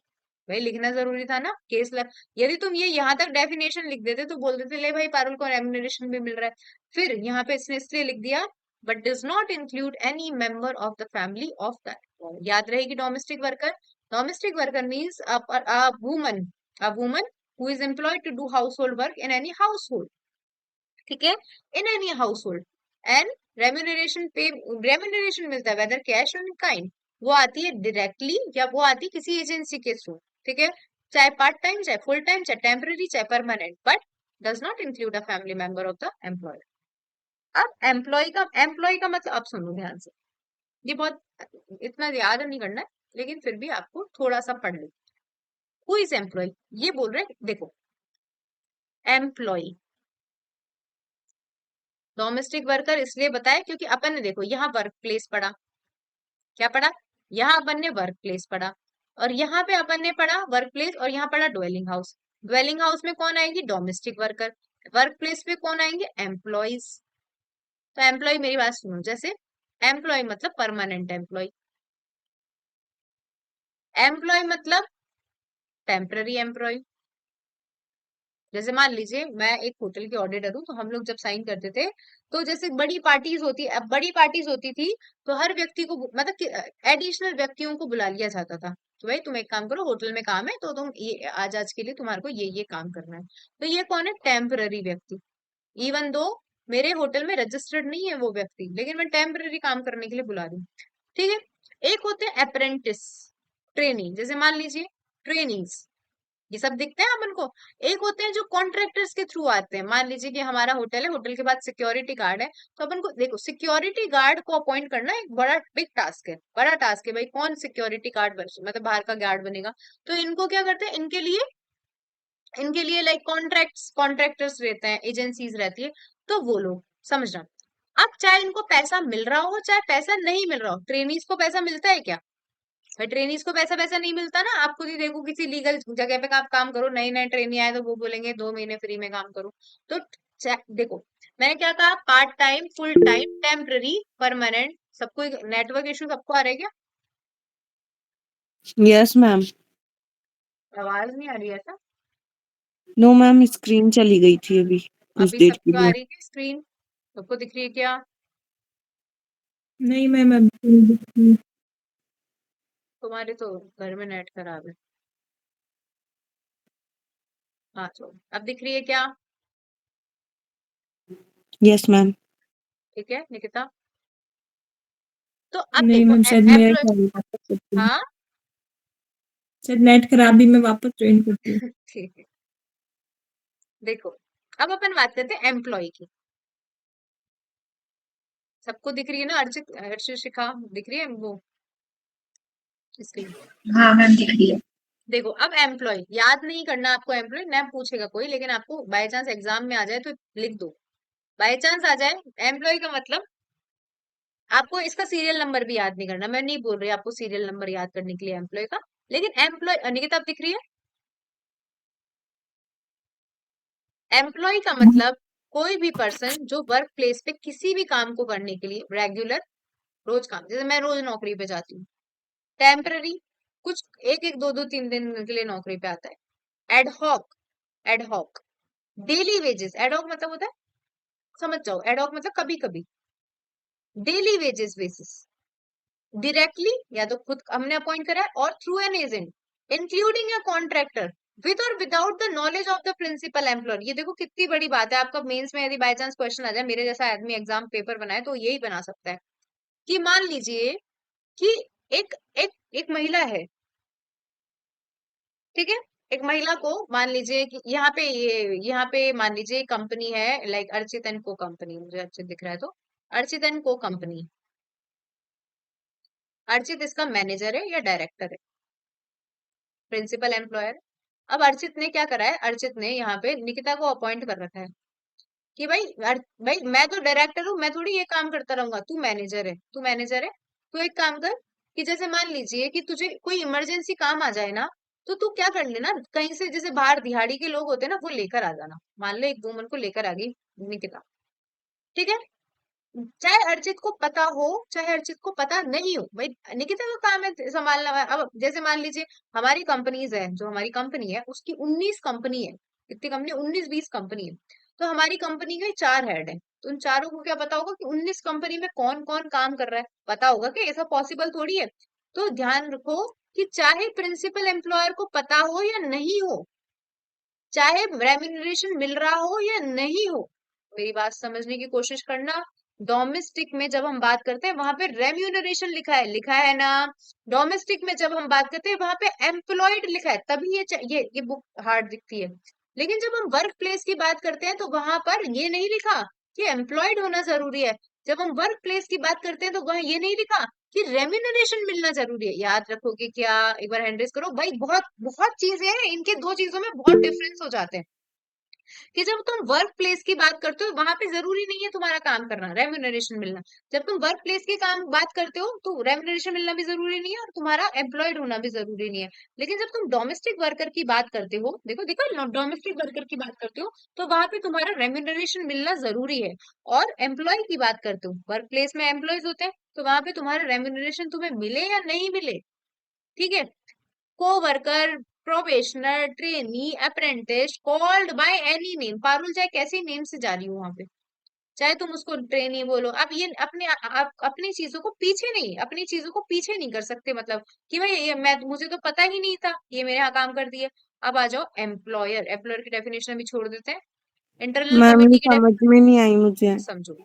भाई लिखना जरूरी था ना, यदि तुम ये यहाँ तक डेफिनेशन लिख देते तो बोल देते ले भाई पारुल को रेम्यूनरेशन भी मिल रहा है। फिर यहाँ पे इसने इसलिए लिख दिया but does not include any member of the family of the employer. याद रहेगी domestic worker means a woman who is employed to do household work in any household, ठीक है, in any house hold, and remuneration मिलता है वेदर कैश और काइंड, वो आती है डायरेक्टली या वो आती है किसी एजेंसी के थ्रू, ठीक है, चाहे पार्ट टाइम, चाहे फुल टाइम, चाहे टेम्पररी, चाहे permanent, but does not include a family member of the employer. अब एम्प्लॉय का मतलब आप सुनो ध्यान से, ये बहुत इतना याद नहीं करना है, लेकिन फिर भी आपको थोड़ा सा पढ़ लो। हु इज एम्प्लॉय, ये बोल रहे हैं, देखो, एम्प्लॉय डोमेस्टिक वर्कर इसलिए बताया क्योंकि अपन ने देखो यहाँ वर्क प्लेस पढ़ा, क्या पढ़ा, यहाँ अपन ने वर्क प्लेस पढ़ा, और यहाँ पे अपन ने पढ़ा वर्क प्लेस, और यहाँ पढ़ा ड्वेलिंग हाउस। ड्वेलिंग हाउस में कौन आएगी, डोमेस्टिक वर्कर, वर्क प्लेस पे कौन आएंगे, एम्प्लॉयज। तो एम्प्लॉय, मेरी बात सुनो, जैसे एम्प्लॉय मतलब परमानेंट एम्प्लॉय, एम्प्लॉय मतलब टेम्पररी एम्प्लॉय। जैसे मान लीजिए मैं एक होटल की ऑडिटर हूँ, तो हम लोग जब साइन करते थे, तो जैसे बड़ी पार्टीज होती थी, तो हर व्यक्ति को मतलब एडिशनल व्यक्तियों को बुला लिया जाता था कि भाई तुम एक काम करो, होटल में काम है तो तुम ये आज के लिए तुम्हारे को ये काम करना है। तो ये कौन है, टेम्पररी व्यक्ति। इवन दो मेरे होटल में रजिस्टर्ड नहीं है वो व्यक्ति, लेकिन मैं टेम्पररी काम करने के लिए बुला रही हूँ, ठीक है। एक होते हैं अप्रेंटिस, ट्रेनिंग, जैसे मान लीजिए ट्रेनिंग्स, ये सब दिखते हैं अपन को। एक होते हैं जो कॉन्ट्रैक्टर्स के थ्रू आते हैं, मान लीजिए कि हमारा होटल है, होटल के बाद सिक्योरिटी गार्ड है, तो अपन को देखो सिक्योरिटी गार्ड को अपॉइंट करना एक बड़ा बिग टास्क है, बड़ा टास्क है भाई, कौन सिक्योरिटी गार्ड मतलब बाहर का गार्ड बनेगा। तो इनको क्या करते हैं, इनके लिए लाइक कॉन्ट्रैक्टर्स रहते हैं, एजेंसीज रहती है, तो वो लोग, समझना। अब चाहे इनको पैसा मिल रहा हो चाहे पैसा नहीं मिल रहा हो, ट्रेनीज को पैसा मिलता है क्या, भाई ट्रेनीज को पैसा पैसा नहीं मिलता ना। आप खुद ही देखो किसी लीगल जगह पे आप काम करो, नए नए ट्रेनी आए तो वो बोलेंगे 2 महीने फ्री में काम करो। तो देखो, मैंने क्या कहा, part time, full time, temporary, permanent, सबको नेटवर्क इशू सबको आ रहा है क्या, यस मैम। आवाज नहीं आ रही है ऐसा? नो मैम, स्क्रीन चली गई थी अभी कुछ अभी देर के सबको आ लिए। रही है स्क्रीन, सबको दिख रही है क्या? नहीं मैम, अभी तुम्हारे तो घर में नेट खराब है। हाँ चलो, अब दिख रही है क्या? Yes ma'am. ठीक है निकिता, तो अब नहीं देखो मैम, शायद मेरा एम्प्लॉय, ख्याल वापस करती हूँ। हाँ शायद नेट खराब भी, मैं वापस ज्वाइन करती हूँ। ठीक है, देखो अब अपन बात करते हैं एम्प्लॉय की। सबको दिख रही है ना? अर्चित अर्चित शिखा दिख रही है वो स्क्रीन? हाँ मैम दिख रही है। देखो अब एम्प्लॉय याद नहीं करना आपको, एम्प्लॉय ना पूछेगा कोई, लेकिन आपको बाय चांस एग्जाम में आ जाए तो लिख दो। बाय चांस आ जाए एम्प्लॉय का मतलब आपको इसका सीरियल नंबर भी याद नहीं करना। मैं नहीं बोल रही आपको सीरियल नंबर याद करने के लिए एम्प्लॉय का, लेकिन एम्प्लॉय निकिता आप दिख रही है? एम्प्लॉय का मतलब कोई भी पर्सन जो वर्क प्लेस पे किसी भी काम को करने के लिए रेगुलर रोज काम, जैसे मैं रोज नौकरी पे जाती हूँ, टेम्पररी कुछ एक एक दो दो तीन दिन के लिए नौकरी पे आता है, ad hoc, ad hoc daily wages, ad hoc मतलब होता है, समझ जाओ, एडहॉक मतलब कभी कभी, डेली वेजेस बेसिस, डायरेक्टली या तो खुद हमने अपॉइंट करा है और through an agent including a contractor with और without the knowledge of the principal employer. ये देखो कितनी बड़ी बात है। आपका मेंस में यदि बाय चांस क्वेश्चन आ जाए, मेरे जैसा आदमी एग्जाम पेपर बनाए तो यही बना सकता है कि मान लीजिए कि एक एक एक महिला है, ठीक है, एक महिला को मान लीजिए कि यहाँ पे मान लीजिए कंपनी है लाइक अर्चित एंड को कंपनी, मुझे अर्चित दिख रहा है तो अर्चित एंड को कंपनी, अर्चित इसका मैनेजर है या डायरेक्टर है, प्रिंसिपल एम्प्लॉयर। अब अर्चित ने क्या करा है, अर्चित ने यहाँ पे निकिता को अपॉइंट कर रखा है कि भाई मैं तो डायरेक्टर हूँ, मैं थोड़ी ये काम करता रहूंगा, तू मैनेजर है, तू मैनेजर है, तू एक काम कर कि जैसे मान लीजिए कि तुझे कोई इमरजेंसी काम आ जाए ना, तो तू क्या कर लेना, कहीं से जैसे बाहर दिहाड़ी के लोग होते हैं ना, वो लेकर आ जाना। मान लो एक वुमन को लेकर आ गई निकिता, ठीक है, चाहे अर्चित को पता हो चाहे अर्चित को पता नहीं हो, भाई निकिता का काम है संभालना। अब जैसे मान लीजिए हमारी कंपनीज है, जो हमारी कंपनी है उसकी 19 कंपनी है, कितनी कंपनी, 19-20 कंपनी है, तो हमारी कंपनी के 4 हेड है, तो उन चारों को क्या पता होगा कि 19 कंपनी में कौन कौन काम कर रहा है? पता होगा कि ऐसा पॉसिबल थोड़ी है। तो ध्यान रखो कि चाहे प्रिंसिपल एम्प्लॉयर को पता हो या नहीं हो, चाहे रेम्यूनरेशन मिल रहा हो या नहीं हो, मेरी बात समझने की कोशिश करना। डोमेस्टिक में जब हम बात करते हैं वहां पे रेम्यूनरेशन लिखा है ना, डोमेस्टिक में जब हम बात करते हैं वहां पे एम्प्लॉयड लिखा है, तभी ये बुक हार्ड दिखती है। लेकिन जब हम वर्क प्लेस की बात करते हैं तो वहां पर ये नहीं लिखा कि एम्प्लॉयड होना जरूरी है। जब हम वर्क प्लेस की बात करते हैं तो वहां ये नहीं लिखा कि रेम्यूनरेशन मिलना जरूरी है। याद रखोगे क्या? एक बार हैंड रेज करो भाई। बहुत बहुत चीजें हैं, इनके दो चीजों में बहुत डिफरेंस हो जाते हैं कि जब तुम वर्क प्लेस की बात करते हो वहां पे जरूरी नहीं है तुम्हारा काम करना, रेम्यूनरेशन मिलना। जब तुम वर्क प्लेस की काम बात करते हो तो रेम्यूनरेशन मिलना भी जरूरी नहीं है और तुम्हारा एम्प्लॉयड होना भी जरूरी नहीं है। लेकिन जब तुम डोमेस्टिक वर्कर की बात करते हो, देखो देखो डोमेस्टिक वर्कर की बात करते हो तो वहां पे तुम्हारा रेम्यूनरेशन मिलना जरूरी है। और एम्प्लॉय की बात करते हो, वर्क प्लेस में एम्प्लॉयज होते हैं, तो वहां पे तुम्हारा रेम्यूनरेशन तुम्हें मिले या नहीं मिले, ठीक है, co-worker, probationer, trainee, apprentice, called by any name, Parul चाहे कैसे नेम से जा रही हो वहां पे, चाहे तुम उसको ट्रेनी बोलो। अब ये अपनी चीजों को पीछे नहीं, अपनी चीजों को पीछे नहीं कर सकते, मतलब कि भाई ये मैं मुझे तो पता ही नहीं था, ये मेरे यहाँ काम कर दिया। अब आ जाओ एम्प्लॉयर, एम्प्लॉयर की डेफिनेशन भी छोड़ देते हैं। इंटरनल मैम ये कमिटी की समझ में नहीं आई मुझे। समझो,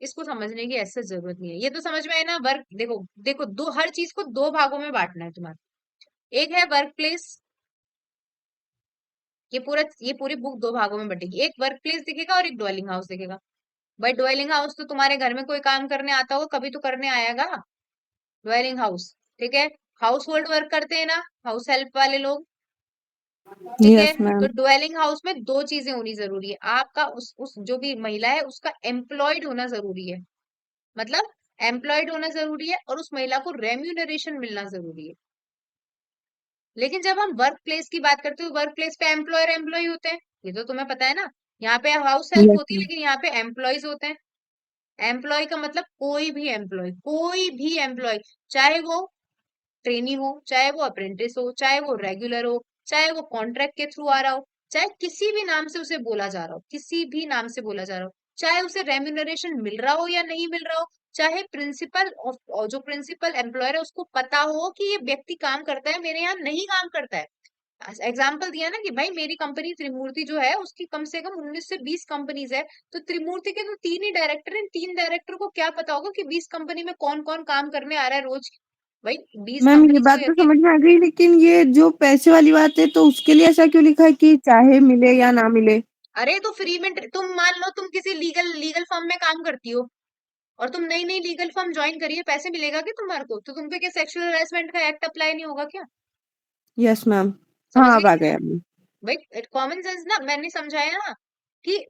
इसको समझने की ऐसे जरूरत नहीं है, ये तो समझ में आए ना। वर्क देखो देखो दो, हर चीज को दो भागों में बांटना है तुम्हारा। एक है वर्क प्लेस, ये पूरी बुक दो भागों में बटेगी, एक वर्क प्लेस दिखेगा और एक ड्वेलिंग हाउस दिखेगा। भाई ड्वेलिंग हाउस तो तुम्हारे घर में कोई काम करने आता हो कभी तो करने आएगा, ड्वेलिंग हाउस, ठीक है। हाउस होल्ड वर्क करते हैं ना, हाउस हेल्प वाले लोग, ठीक है। यस तो मैम। ड्वेलिंग हाउस में दो चीजें होनी जरूरी है, आपका उस जो भी महिला है उसका एम्प्लॉयड होना जरूरी है, मतलब एम्प्लॉयड होना जरूरी है, और उस महिला को रेम्यूनरेशन मिलना जरूरी है। लेकिन जब हम वर्क प्लेस की बात करते हो, वर्क प्लेस पे एम्प्लॉयर एम्प्लॉय होते हैं, ये तो तुम्हें पता है ना। यहाँ पे हाउस हेल्प यस होती है मैम। लेकिन यहाँ पे एम्प्लॉयज होते हैं। एम्प्लॉय का मतलब कोई भी एम्प्लॉय, कोई भी एम्प्लॉय, चाहे वो ट्रेनी हो, चाहे वो अप्रेंटिस हो, चाहे वो रेगुलर हो, चाहे वो कॉन्ट्रैक्ट के थ्रू आ रहा हो, चाहे किसी भी नाम से उसे बोला जा रहा हो, किसी भी नाम से बोला जा रहा हो, चाहे उसे रेम्यूनरेशन मिल रहा हो या नहीं मिल रहा हो, चाहे प्रिंसिपल और जो प्रिंसिपल एम्प्लॉयर है उसको पता हो कि ये व्यक्ति काम करता है, मेरे यहाँ नहीं काम करता है। एग्जाम्पल दिया ना कि भाई मेरी कंपनी त्रिमूर्ति जो है उसकी कम से कम 19 से 20 कंपनीज है, तो त्रिमूर्ति के तो 3 ही डायरेक्टर हैं, 3 डायरेक्टर को क्या पता होगा कि 20 कंपनी में कौन कौन काम करने आ रहा है रोज, भाई 20 मैम ये कंपनीज बात को तो यकीन। समझ में आ गई, लेकिन ये जो पैसे वाली बात है तो उसके लिए ऐसा क्यों लिखा है कि चाहे मिले या ना मिले? अरे तो फ्री में तुम मान लो तुम किसी लीगल लीगल फर्म में काम करती हो और तुम नई नई लीगल फर्म ज्वाइन करिए, पैसे मिलेगा क्या तुम्हारे को? तो तुम पे क्या सेक्सुअल हरासमेंट का एक्ट अप्लाई नहीं होगा क्या? Yes ma'am. समझ हाँ अब गई आ क्या? गया मैम। भाई कॉमन सेंस ना, मैंने समझाया ना कि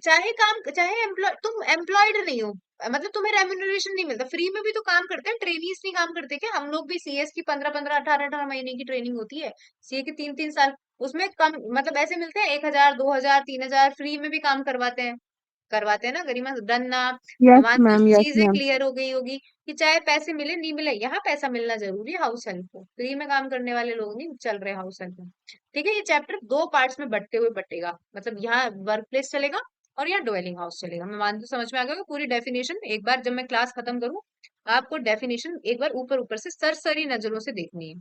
चाहे काम चाहे एम्प्लॉय तुम एम्प्लॉयड नहीं हो, मतलब तुम्हें रेम्यूनरेशन नहीं मिलता, फ्री में भी तो काम करते हैं, ट्रेनीज नहीं काम करते क्या? हम लोग भी सीएस की 15-15 18-18 महीने की ट्रेनिंग होती है, सीए की 3-3 साल, उसमें कम मतलब ऐसे मिलते हैं 1,000 2,000 3,000, फ्री में भी काम करवाते हैं ना गरिमा, डन ना? यस मान तो मैम, यस चीजें मैम। क्लियर हो गई होगी कि चाहे पैसे मिले नहीं मिले, यहाँ पैसा मिलना जरूरी है हाउस हेल्प को, फ्री में काम करने वाले लोग नहीं चल रहे हाउस हेल्प में। ठीक है, ये चैप्टर 2 पार्ट्स में बटते हुए बटेगा, मतलब यहाँ वर्क प्लेस चलेगा और यहाँ डवेलिंग हाउस चलेगा। मैं मानती हूँ समझ में आ गया होगा। पूरी डेफिनेशन एक बार जब मैं क्लास खत्म करूँ, आपको डेफिनेशन एक बार ऊपर ऊपर से सरसरी नजरों से देखनी है।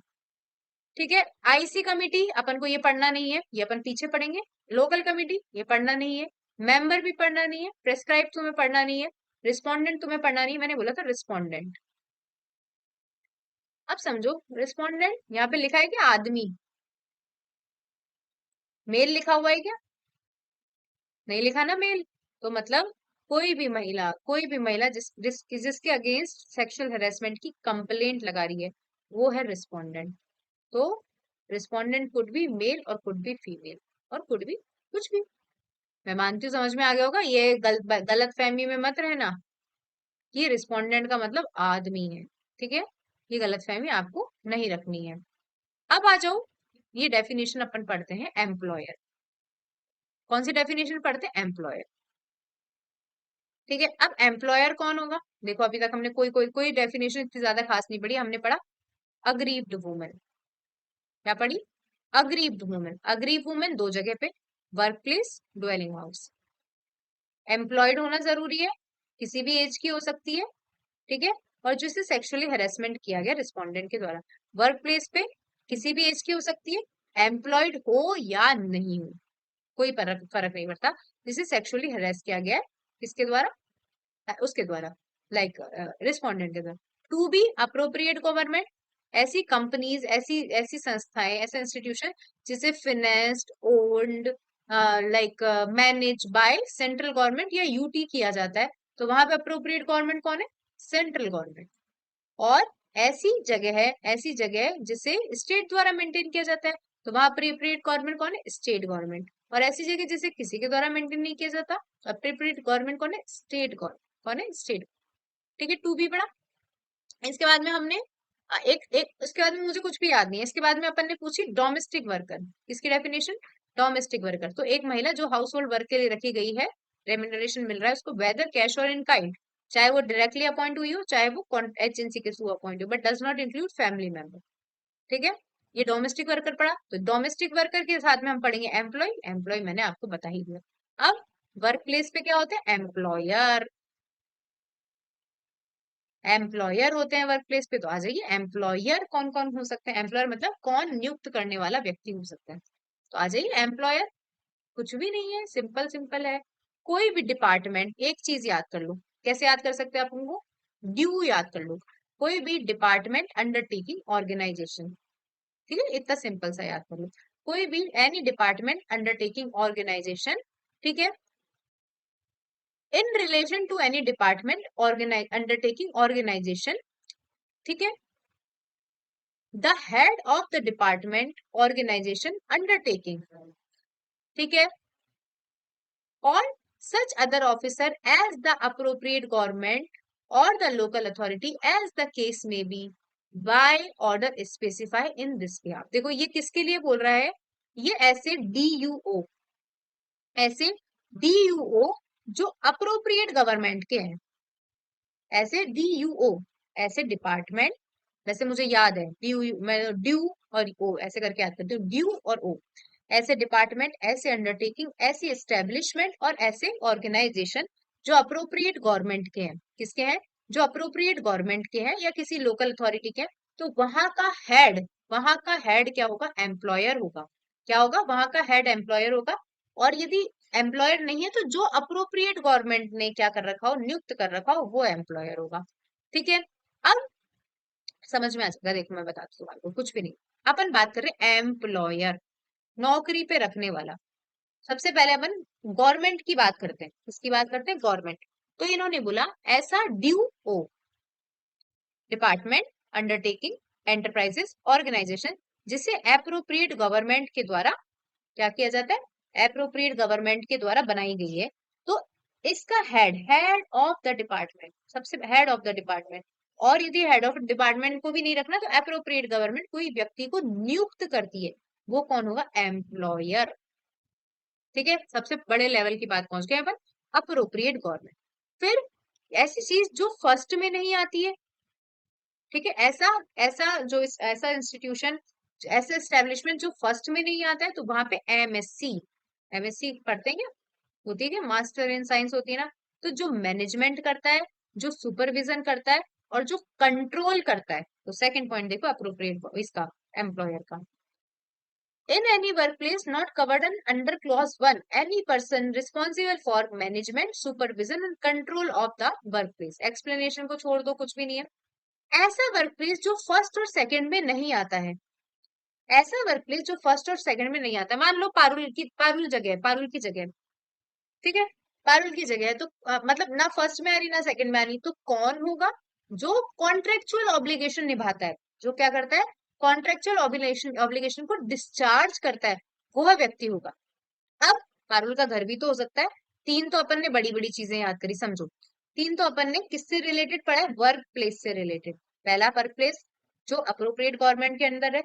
ठीक है, आईसी कमिटी अपन को ये पढ़ना नहीं है, ये अपन पीछे पढ़ेंगे। लोकल कमिटी ये पढ़ना नहीं है, मेंबर भी पढ़ना नहीं है, प्रेस्क्राइब तुम्हें पढ़ना नहीं है, रिस्पोंडेंट तुम्हें पढ़ना नहीं है, मैंने बोला था रिस्पोंडेंट। अब समझो, रिस्पोंडेंट यहाँ पे लिखा है क्या? आदमी, मेल लिखा हुआ है क्या? नहीं लिखा ना मेल, तो मतलब कोई भी महिला जिसके अगेंस्ट सेक्सुअल हेरेसमेंट की कंप्लेंट लगा रही है, वो है रिस्पोंडेंट। तो रिस्पोंडेंट कुड बी मेल और कुड बी फीमेल और कुड बी कुछ भी। मैं मानती हूँ समझ में आ गया होगा, ये गलत फहमी में मत रहना कि रिस्पोंडेंट का मतलब आदमी है। ठीक है, ये गलत फहमी आपको नहीं रखनी है। अब आ जाओ, ये डेफिनेशन अपन पढ़ते हैं एम्प्लॉयर। कौन सी डेफिनेशन पढ़ते हैं? एम्प्लॉयर। ठीक है, अब एम्प्लॉयर कौन होगा? देखो अभी तक हमने कोई कोई कोई डेफिनेशन इतनी ज्यादा खास नहीं पढ़ी, हमने पढ़ा अग्रीव्ड वुमेन। क्या पढ़ी? Aggrieved women. अग्रीव वुमेन दो जगह पे, work place, dwelling house. Employed होना जरूरी है, किसी भी एज की हो सकती है। ठीक है, और जिससे सेक्सुअली हेरेसमेंट किया गया रिस्पोंडेंट के द्वारा, वर्क प्लेस पे किसी भी एज की हो सकती है, एम्प्लॉयड हो या नहीं हो, कोई फर्क फर्क नहीं पड़ता, जिसे सेक्सुअली हेरेस किया गया है, किसके द्वारा? उसके द्वारा, लाइक रिस्पोंडेंट के द्वारा। टू बी अप्रोप्रिएट गवर्नमेंट, ऐसी कंपनीज, ऐसी ऐसी संस्थाएं, ऐसे इंस्टीट्यूशन जिसे financed, owned, like manage by central government या यूटी किया जाता है, तो वहां पे अप्रोप्रिएट गवर्नमेंट कौन है? Central government. और ऐसी जगह है जिसे स्टेट द्वारा मेंटेन किया जाता है, तो वहां अप्रोप्रिएट गवर्नमेंट कौन है? State government. और ऐसी जगह जिसे किसी के द्वारा मेंटेन नहीं किया जाता, तो अप्रोप्रिएट गवर्नमेंट कौन है? State government. कौन है? स्टेट। ठीक है, टू बी पढ़ा। इसके बाद में हमने एक एक उसके बाद में मुझे कुछ भी याद नहीं है, इसके बाद में अपन ने पूछी डोमेस्टिक वर्कर। इसकी डेफिनेशन, डोमेस्टिक वर्कर तो एक महिला जो हाउस होल्ड वर्क के लिए रखी गई है, रेम्यूनरेशन मिल रहा है उसको, वेदर कैश और इन काइंड, चाहे वो डायरेक्टली अपॉइंट हुई हो, चाहे वो एजेंसी के थ्रू अपॉइंट हो, but does not include family member. ठीक है, ये डोमेस्टिक वर्कर पढ़ा। तो डोमेस्टिक वर्कर के साथ में हम पढ़ेंगे एम्प्लॉय। एम्प्लॉय मैंने आपको बता ही दिया। अब वर्क प्लेस पे क्या होते हैं? एम्प्लॉयर। एम्प्लॉयर होते हैं वर्क प्लेस पे, तो आ जाइए एम्प्लॉयर कौन कौन हो सकते हैं? एम्प्लॉयर मतलब कौन नियुक्त करने वाला व्यक्ति हो सकता है, तो आ जाइए एम्प्लॉयर। कुछ भी नहीं है, सिंपल सिंपल है। कोई भी डिपार्टमेंट, एक चीज याद कर लो, कैसे याद कर सकते हैं आप उनको? ड्यू याद कर लो। कोई भी डिपार्टमेंट अंडरटेकिंग ऑर्गेनाइजेशन। ठीक है, इतना सिंपल सा याद कर लो। कोई भी एनी डिपार्टमेंट अंडरटेकिंग ऑर्गेनाइजेशन। ठीक है, in relation to any department organise undertaking organisation. ठीक है, the head of the department organisation undertaking. ठीक है, और such other officer as the appropriate government और the local authority as the case में be by order specify in this behalf. देखो ये किसके लिए बोल रहा है? ये ऐसे डीयूओ, ऐसे डीयूओ जो अप्रोप्रिएट गवर्नमेंट के हैं, ऐसे डीयूओ, ऐसे डिपार्टमेंट, वैसे मुझे याद है ड्यू, मैं ड्यू और ओ ऐसे करके याद करती हूँ, ड्यू और ओ, ऐसे डिपार्टमेंट, ऐसे अंडरटेकिंग, ऐसी एस्टेब्लिशमेंट और ऐसे ऑर्गेनाइजेशन जो अप्रोप्रिएट गवर्नमेंट के हैं। किसके हैं? जो अप्रोप्रिएट गवर्नमेंट के हैं या किसी लोकल अथॉरिटी के हैं, तो वहां का हेड क्या होगा? एम्प्लॉयर होगा। क्या होगा? वहां का हेड एम्प्लॉयर होगा। और यदि एम्प्लॉयर नहीं है, तो जो अप्रोप्रिएट गवर्नमेंट ने क्या कर रखा हो, नियुक्त कर रखा हो, वो एम्प्लॉयर होगा। ठीक है, अब समझ में आ जाएगा। देखो मैं बताती हूँ आपको, कुछ भी नहीं। अपन बात कर रहे हैं एम्प्लॉयर, नौकरी पे रखने वाला। सबसे पहले अपन गवर्नमेंट की बात करते हैं। किसकी बात करते हैं? गवर्नमेंट। तो इन्होंने बोला ऐसा ड्यू ओ डिपार्टमेंट, अंडरटेकिंग, एंटरप्राइजेस, ऑर्गेनाइजेशन जिसे अप्रोप्रिएट गवर्नमेंट के द्वारा क्या किया जाता है? अप्रोप्रिएट गवर्नमेंट के द्वारा बनाई गई है। तो इसका हेड ऑफ द डिपार्टमेंट, सबसे हेड ऑफ द डिपार्टमेंट। और यदि हेड ऑफ डिपार्टमेंट को भी नहीं रखना तो अप्रोप्रिएट गवर्नमेंट कोई व्यक्ति को नियुक्त करती है, वो कौन होगा? एम्प्लॉयर। ठीक है, सबसे बड़े लेवल की बात पहुंच गए अपन, अप्रोप्रिएट गवर्नमेंट। फिर ऐसी चीज जो फर्स्ट में नहीं आती है, ठीक है, ऐसा ऐसा जो ऐसा इंस्टीट्यूशन, ऐसा एस्टेब्लिशमेंट जो फर्स्ट में नहीं आता है, तो वहां पे एमएससी, एमएससी पढ़ते हैं क्या? होती है क्या? मास्टर इन साइंस होती है ना। तो जो मैनेजमेंट करता है, जो सुपरविजन करता है, और जो कंट्रोल करता है। तो सेकंड पॉइंट देखो अप्रोप्रिएट इसका, एम्प्लॉयर का। In any workplace not covered under clause 1, any person responsible for management, supervision and control of the workplace. Explanation को छोड़ दो, कुछ भी नहीं है। ऐसा वर्कप्लेस जो फर्स्ट और सेकंड में नहीं आता है, ऐसा वर्कप्लेस जो फर्स्ट और सेकंड में नहीं आता है। मान लो पारुल जगह है, पारुल की जगह है, ठीक है, पारुल की जगह है, तो मतलब ना फर्स्ट में आ रही ना सेकंड में आ रही, तो कौन होगा? जो कॉन्ट्रेक्चुअल ऑब्लिगेशन निभाता है, जो क्या करता है? कॉन्ट्रेक्चुअल ऑब्लिगेशन ऑब्लिगेशन को डिस्चार्ज करता है, वह व्यक्ति होगा। अब पारुल का घर भी तो हो सकता है। तीन तो अपन ने बड़ी बड़ी चीजें याद करी, समझो। तीन तो अपन ने किससे रिलेटेड पढ़ा है? वर्क प्लेस से रिलेटेड। पहला वर्क प्लेस जो अप्रोप्रिएट गवर्नमेंट के अंदर है,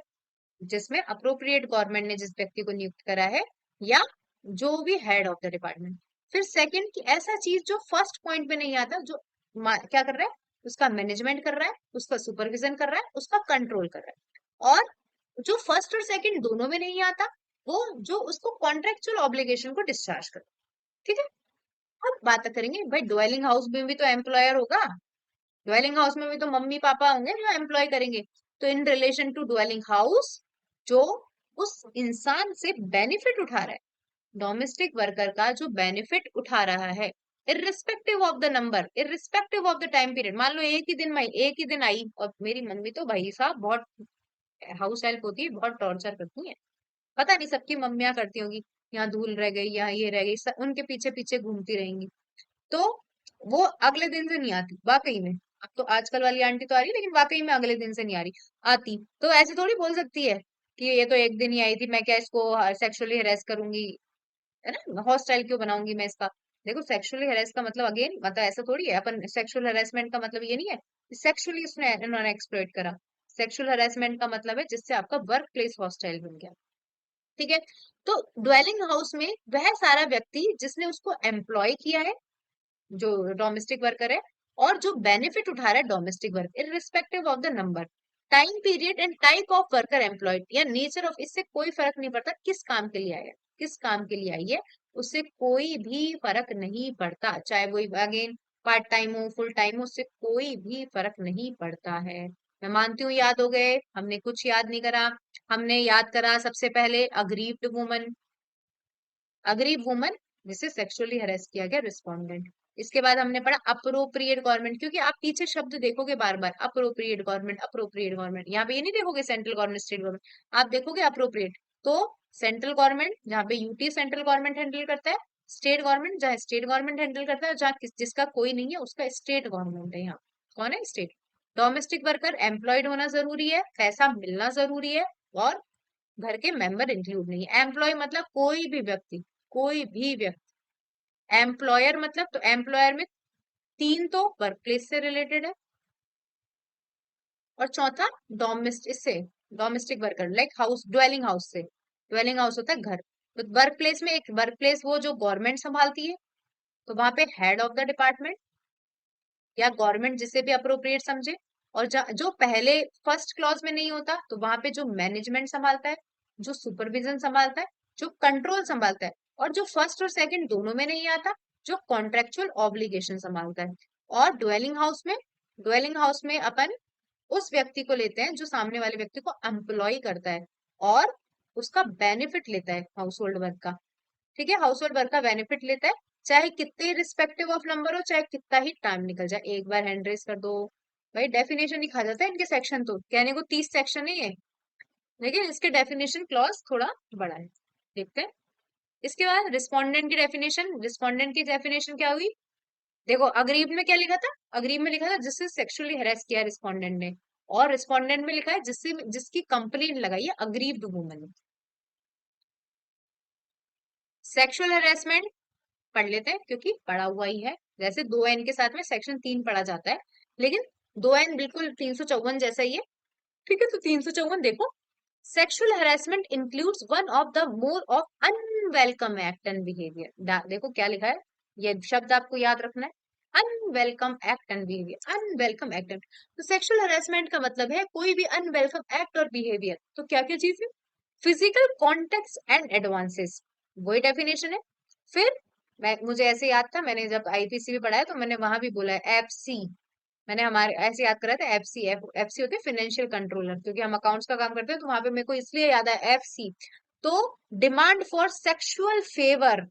जिसमें अप्रोप्रिएट गवर्नमेंट ने जिस व्यक्ति को नियुक्त करा है, या जो भी हेड ऑफ द डिपार्टमेंट। फिर सेकंड की ऐसा चीज जो फर्स्ट पॉइंट पे नहीं आता, जो क्या कर रहा है? उसका मैनेजमेंट कर रहा है, उसका सुपरविजन कर रहा है, उसका कंट्रोल कर रहा है। और जो फर्स्ट और सेकंड दोनों में नहीं आता, वो जो उसको कॉन्ट्रेक्चुअल ऑब्लिगेशन को डिस्चार्ज कर। ठीक है, अब बात करेंगे भाई ड्वेलिंग हाउस में भी तो एम्प्लॉयर होगा, ड्वेलिंग हाउस में भी तो मम्मी पापा होंगे जो एम्प्लॉय करेंगे। तो in relation to dwelling house, जो उस इंसान से बेनिफिट उठा रहा है, डोमेस्टिक वर्कर का जो बेनिफिट उठा रहा है, irrespective of the number, irrespective of the time period. मान लो एक ही दिन आई, और मेरी मम्मी तो भाई साहब बहुत हाउस हेल्प होती है, बहुत टॉर्चर करती है। पता नहीं सबकी मम्मियां करती होंगी, यहाँ धूल रह गई, यहाँ ये रह गई, उनके पीछे पीछे घूमती रहेंगी। तो वो अगले दिन से नहीं आती वाकई में। अब तो आजकल वाली आंटी तो आ रही है, लेकिन वाकई में अगले दिन से नहीं आ रही आती। तो ऐसे थोड़ी बोल सकती है कि ये तो एक दिन ही आई थी, मैं क्या इसको सेक्सुअली हेरेस करूंगी, है ना, हॉस्टाइल क्यों बनाऊंगी मैं इसका। देखो सेक्सुअली हेरेस का मतलब अगेन, मतलब ऐसा थोड़ी है अपन, सेक्सुअल हेरेसमेंट का मतलब ये नहीं है सेक्सुअली उसने इन्होंने एक्सप्लॉइट करा। सेक्सुअल हेरेसमेंट का मतलब है जिससे आपका वर्क प्लेस हॉस्टाइल बन गया। ठीक है, तो ड्वेलिंग हाउस में वह सारा व्यक्ति जिसने उसको एम्प्लॉय किया है, जो डोमेस्टिक वर्कर है, और जो बेनिफिट उठा रहा है domestic work, irrespective of the number, time period and type of worker employed, या नेचर ऑफ, इससे कोई फर्क नहीं पड़ता किस काम के लिए आया है, किस काम के लिए आई है, उससे कोई भी फर्क नहीं पड़ता। चाहे वो अगेन पार्ट टाइम हो, फुल टाइम हो, उससे कोई भी फर्क नहीं पड़ता है। मैं मानती हूँ याद हो गए, हमने कुछ याद नहीं करा। हमने याद करा सबसे पहले अग्रीव्ड वुमन, अग्रीव वुमन जिसे सेक्सुअली हरेस किया गया, रिस्पोंडेंट। इसके बाद हमने पढ़ा अप्रोप्रिएट गवर्नमेंट, क्योंकि आप पीछे शब्द देखोगे बार बार, अप्रोप्रिएट गवर्नमेंट, अप्रोप्रिएट गवर्नमेंट, यहाँ पे ये नहीं देखोगे सेंट्रल गवर्नमेंट स्टेट गवर्नमेंट, आप देखोगे अप्रोप्रिएट। तो सेंट्रल गवर्नमेंट जहाँ पे यूटी सेंट्रल गवर्नमेंट हैंडल करता है, स्टेट गवर्नमेंट जहाँ स्टेट गवर्नमेंट हैंडल करता है, जहाँ जिसका कोई नहीं है उसका स्टेट गवर्नमेंट है। यहाँ कौन है? स्टेट। डोमेस्टिक वर्कर एम्प्लॉयड होना जरूरी है, पैसा मिलना जरूरी है, और घर के मेंबर इंक्लूड नहीं है। एम्प्लॉय मतलब कोई भी व्यक्ति, कोई भी व्यक्ति। एम्प्लॉयर मतलब, तो एम्प्लॉयर में तीन तो वर्क प्लेस से रिलेटेड है, और चौथा डोमेस्टिक, इससे domestic worker like house, dwelling house से। ड्वेलिंग हाउस होता है घर। तो वर्क प्लेस में एक वर्क प्लेस वो जो गवर्नमेंट संभालती है, तो वहां पे हेड ऑफ द डिपार्टमेंट या गवर्नमेंट जिसे भी अप्रोप्रिएट समझे। और जो पहले फर्स्ट क्लॉज में नहीं होता, तो वहां पे जो मैनेजमेंट संभालता है, जो सुपरविजन संभालता है, जो कंट्रोल संभालता है, और जो फर्स्ट और सेकंड दोनों में नहीं आता, जो कॉन्ट्रेक्चुअल ऑब्लिगेशन संभालता है। और ड्वेलिंग हाउस में अपन उस व्यक्ति को लेते हैं जो सामने वाले व्यक्ति को एम्प्लॉय करता है, और उसका बेनिफिट लेता है हाउस होल्ड वर्क का। ठीक है, हाउस होल्ड वर्क का बेनिफिट लेता है, चाहे कितने रिस्पेक्टिव ऑफ नंबर हो, चाहे कितना ही टाइम निकल जाए, एक बार हैंड रेस कर दो, भाई डेफिनेशन ही खा जाता है इनके सेक्शन, तो कहने को 30 सेक्शन है ये, लेकिन इसके डेफिनेशन क्लॉज थोड़ा बड़ा है। देखते हैं इसके बाद रिस्पोंडेंट की डेफिनेशन। रिस्पोंडेंट की डेफिनेशन क्या हुई, देखो अग्रीव में क्या लिखा था, अग्रीव में लिखा था जिससे सेक्सुअली हेरेस किया रिस्पोंडेंट ने, और रिस्पोंडेंट में लिखा है जिससे जिसकी कंप्लेंट लगाई है अग्रीव्ड वुमन ने। सेक्सुअल हेरेसमेंट पढ़ लेते हैं क्योंकि पढ़ा हुआ ही है, जैसे 2N के साथ में सेक्शन 3 पढ़ा जाता है, लेकिन 2N बिल्कुल 354 जैसा ही है। ठीक है, तो 354 देखो, sexual harassment includes one of the more of unwelcome act and behavior। देखो क्या लिखा है, ये शब्द आपको याद रखना है, unwelcome act and behaviour. Unwelcome act, तो सेक्सुअल harassment का मतलब है कोई भी अनवेलकम एक्ट और बिहेवियर। तो क्या क्या चीज है, फिजिकल कॉन्टेक्ट एंड एडवांसेस, वही डेफिनेशन है। फिर मुझे ऐसे याद था, मैंने जब आईपीसी भी पढ़ा है तो मैंने वहां भी बोला है एफसी, मैंने हमारे ऐसे याद करा था एफसी। एफसी होते हैं फाइनेंशियल कंट्रोलर, क्योंकि हम अकाउंट्स का काम करते हैं तो वहां पे मेरे को इसलिए याद है एफसी। तो demand for sexual favour,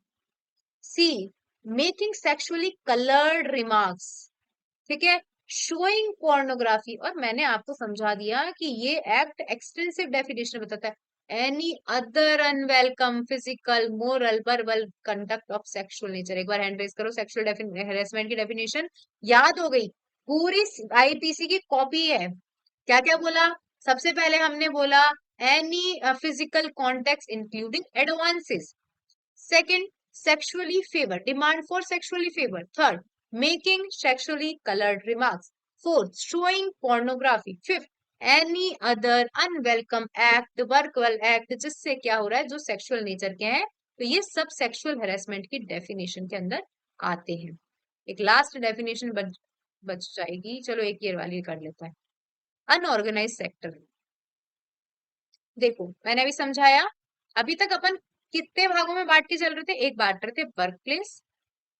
c making sexually coloured remarks, ठीक है, शोइंग पोर्नोग्राफी, और मैंने आपको समझा दिया कि ये एक्ट एक्सटेंसिव डेफिनेशन बताता है, any other unwelcome physical moral verbal conduct of sexual nature. एक बार हैंड रेज करो, सेक्सुअल हेरेसमेंट की डेफिनेशन याद हो गई, पूरी आईपीसी की कॉपी है। क्या क्या बोला, सबसे पहले हमने बोला any physical contact including advances, second sexually favor, demand for sexually favor, third making sexually colored remarks, fourth showing pornography, fifth any other unwelcome act, verbal act, जिससे क्या हो रहा है, जो सेक्सुअल नेचर के हैं। तो ये सब सेक्सुअल हेरासमेंट की डेफिनेशन के अंदर आते हैं। एक लास्ट डेफिनेशन बच जाएगी, चलो एक ये वाली कर लेता है, अनऑर्गेनाइज सेक्टर। देखो मैंने अभी समझाया, अभी तक अपन कितने भागों में बांट के चल रहे थे, एक बांट रहे थे वर्क प्लेस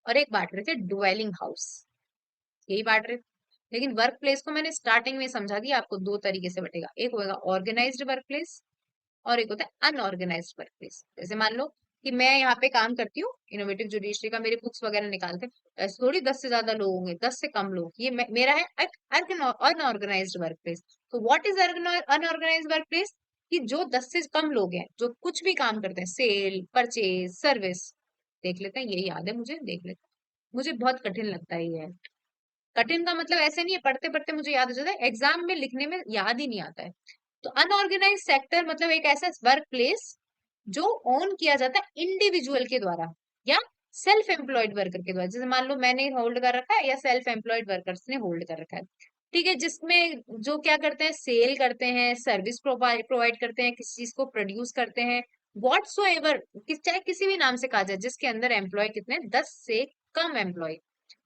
और एक बांट रहे थे ड्वेलिंग हाउस, यही बांट रहे थे। लेकिन वर्क प्लेस को मैंने स्टार्टिंग में समझा दिया आपको, दो तरीके से बटेगा, एक होगा ऑर्गेनाइज्ड वर्क प्लेस और एक होता है अनऑर्गेनाइज्ड वर्क प्लेस। जैसे मान लो कि मैं यहाँ पे काम करती हूँ इनोवेटिव जुडिशरी का, मेरे बुक्स वगैरह निकालते हैं, ऐसे थोड़ी 10 से ज्यादा लोग होंगे, 10 से कम लोग, ये मेरा है अनऑर्गेनाइज्ड वर्क प्लेस। तो what is unorganised work place, कि जो 10 से कम लोग हैं जो कुछ भी काम करते हैं, सेल परचेज सर्विस, देख लेते हैं, यही याद है मुझे, देख लेते हैं। मुझे बहुत कठिन लगता है ये, कठिन का मतलब ऐसे नहीं है पढ़ते पढ़ते मुझे याद हो जाता है, एग्जाम में लिखने में याद ही नहीं आता है। तो अनऑर्गेनाइज सेक्टर मतलब एक ऐसा वर्क प्लेस जो ओन किया जाता है इंडिविजुअल के द्वारा या सेल्फ एम्प्लॉयड वर्कर के द्वारा। जैसे मान लो मैंने होल्ड कर रखा है या सेल्फ एम्प्लॉयड वर्कर्स ने होल्ड कर रखा है, ठीक है, जिसमें जो क्या करते हैं, सेल करते हैं, सर्विस प्रोवाइड करते हैं, किसी चीज को प्रोड्यूस करते हैं, व्हाटसोएवर, चाहे किसी भी नाम से कहा जाए, जिसके अंदर एम्प्लॉय कितने, 10 से कम एम्प्लॉय,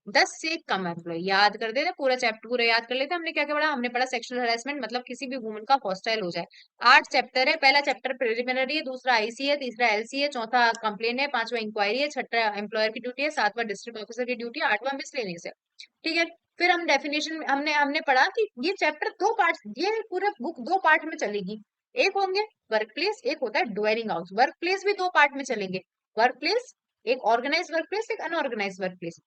10 से कम एम्प्लॉय। याद कर देते पूरा चैप्टर, पूरा याद कर लेते, हमने क्या क्या पढ़ा, हमने पढ़ा सेक्सुअल हरासमेंट मतलब किसी भी वुमन का हॉस्टाइल हो जाए। 8 चैप्टर है, पहला चैप्टर प्रिलिमिनरी है, दूसरा आईसी है, तीसरा एलसी है, चौथा कंप्लेन है, पांचवा इंक्वायरी है, छठा एम्प्लॉयर की ड्यूटी है, सातवां डिस्ट्रिक्ट ऑफिसर की ड्यूटी है, आठवां मिसलेनियस है। ठीक है, फिर हम डेफिनेशन हमने हमने पढ़ा कि ये चैप्टर दो पार्ट, ये पूरा बुक दो पार्ट में चलेगी, एक होंगे वर्क प्लेस, एक होता है ड्वेलिंग हाउस। वर्क प्लेस भी दो पार्ट में चलेंगे, वर्क प्लेस एक ऑर्गेनाइज वर्क प्लेस, एक अनऑर्गेनाइज वर्क प्लेस।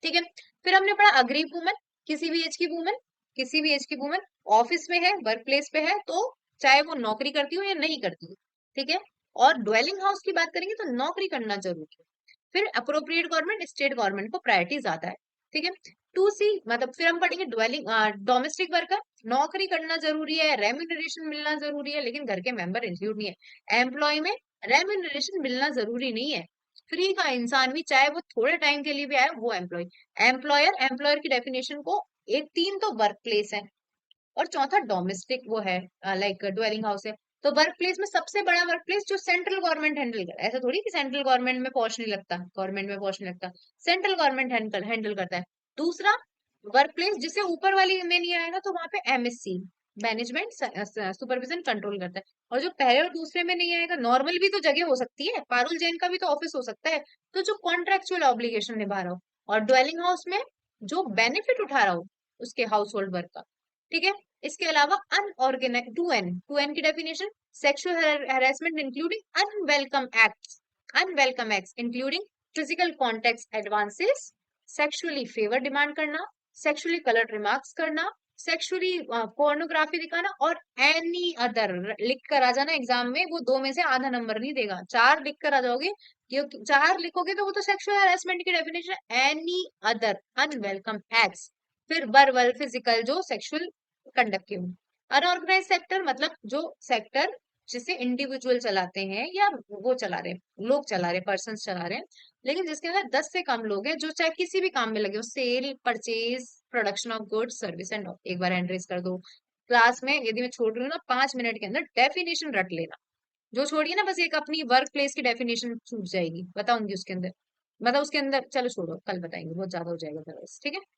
ठीक है, फिर हमने पढ़ा अग्रीव वुमन, किसी भी एज की वुमन, किसी भी एज की वुमन ऑफिस में है, वर्क प्लेस पे है, तो चाहे वो नौकरी करती हो या नहीं करती हो, ठीक है। और ड्वेलिंग हाउस की बात करेंगे तो नौकरी करना जरूरी है। फिर अप्रोप्रिएट गवर्नमेंट, स्टेट गवर्नमेंट को प्रायोरिटी ज्यादा है, ठीक है। 2C मतलब फिर हम पढ़ेंगे ड्वेलिंग डोमेस्टिक वर्कर, नौकरी करना जरूरी है, रेम्यूनरेशन मिलना जरूरी है, लेकिन घर के मेंबर इंक्लूड नहीं है। एम्प्लॉय में रेम्यूनरेशन मिलना जरूरी नहीं है, फ्री का इंसान भी चाहे वो थोड़े टाइम के लिए भी आए वो एम्प्लॉय। एम्प्लॉयर की डेफिनेशन को, एक तीन तो वर्क प्लेस है और चौथा डोमेस्टिक वो है, लाइक ड्वेलिंग हाउस है। तो वर्क प्लेस में सबसे बड़ा वर्क प्लेस जो सेंट्रल गवर्नमेंट हैंडल करे, ऐसा थोड़ी कि सेंट्रल गवर्नमेंट में पहुंच नहीं लगता, गवर्नमेंट में पहुंच नहीं लगता, सेंट्रल गवर्नमेंट हैंडल करता है। दूसरा वर्क प्लेस जिसे ऊपर वाली में नहीं आएगा तो वहां पे एमएससी, मैनेजमेंट सुपरविजन कंट्रोल करता है। और जो पहले और दूसरे में नहीं आएगा, नॉर्मल भी तो जगह हो सकती है, पारुल जैन का भी तो ऑफिस हो सकता है, तो जो कॉन्ट्रेक्चुअल ऑब्लिगेशन निभा रहा हो, और ड्वेलिंग हाउस में जो बेनिफिट उठा रहा हो उसके हाउस होल्ड वर्क का, ठीक है। इसके अलावा अनऑर्गेनाइज 2N की definition, sexual harassment including unwelcome acts including physical contact advances, sexually favour demand करना, सेक्सुअली कलर्ड रिमार्क्स करना, सेक्सुअली पोर्नोग्राफी दिखाना और एनी अदर लिख कर आ जाना एग्जाम में, वो दो में से आधा नंबर नहीं देगा, चार लिख कर आ जाओगे, क्योंकि चार लिखोगे तो वो तो सेक्सुअल हैरेसमेंट की definition, any other unwelcome acts, फिर वर्बल फिजिकल जो सेक्सुअल कंडक्ट के हो। अनऑर्गेनाइज सेक्टर मतलब जो सेक्टर जिसे इंडिविजुअल चलाते हैं या वो चला रहे हैं, लोग चला रहे हैं, पर्सन चला रहे हैं, लेकिन जिसके अंदर 10 से कम लोग हैं जो चाहे किसी भी काम में लगे हो, cell purchase production of goods service and all. एक बार एंट्रीज कर दो क्लास में, यदि मैं छोड़ रही हूँ ना 5 मिनट के अंदर डेफिनेशन रट लेना, जो छोड़िए ना बस एक अपनी वर्क प्लेस की डेफिनेशन छूट जाएगी, बताऊंगी उसके अंदर, मतलब उसके अंदर, चलो छोड़ो कल बताएंगे, बहुत ज्यादा हो जाएगा फिर, ठीक है।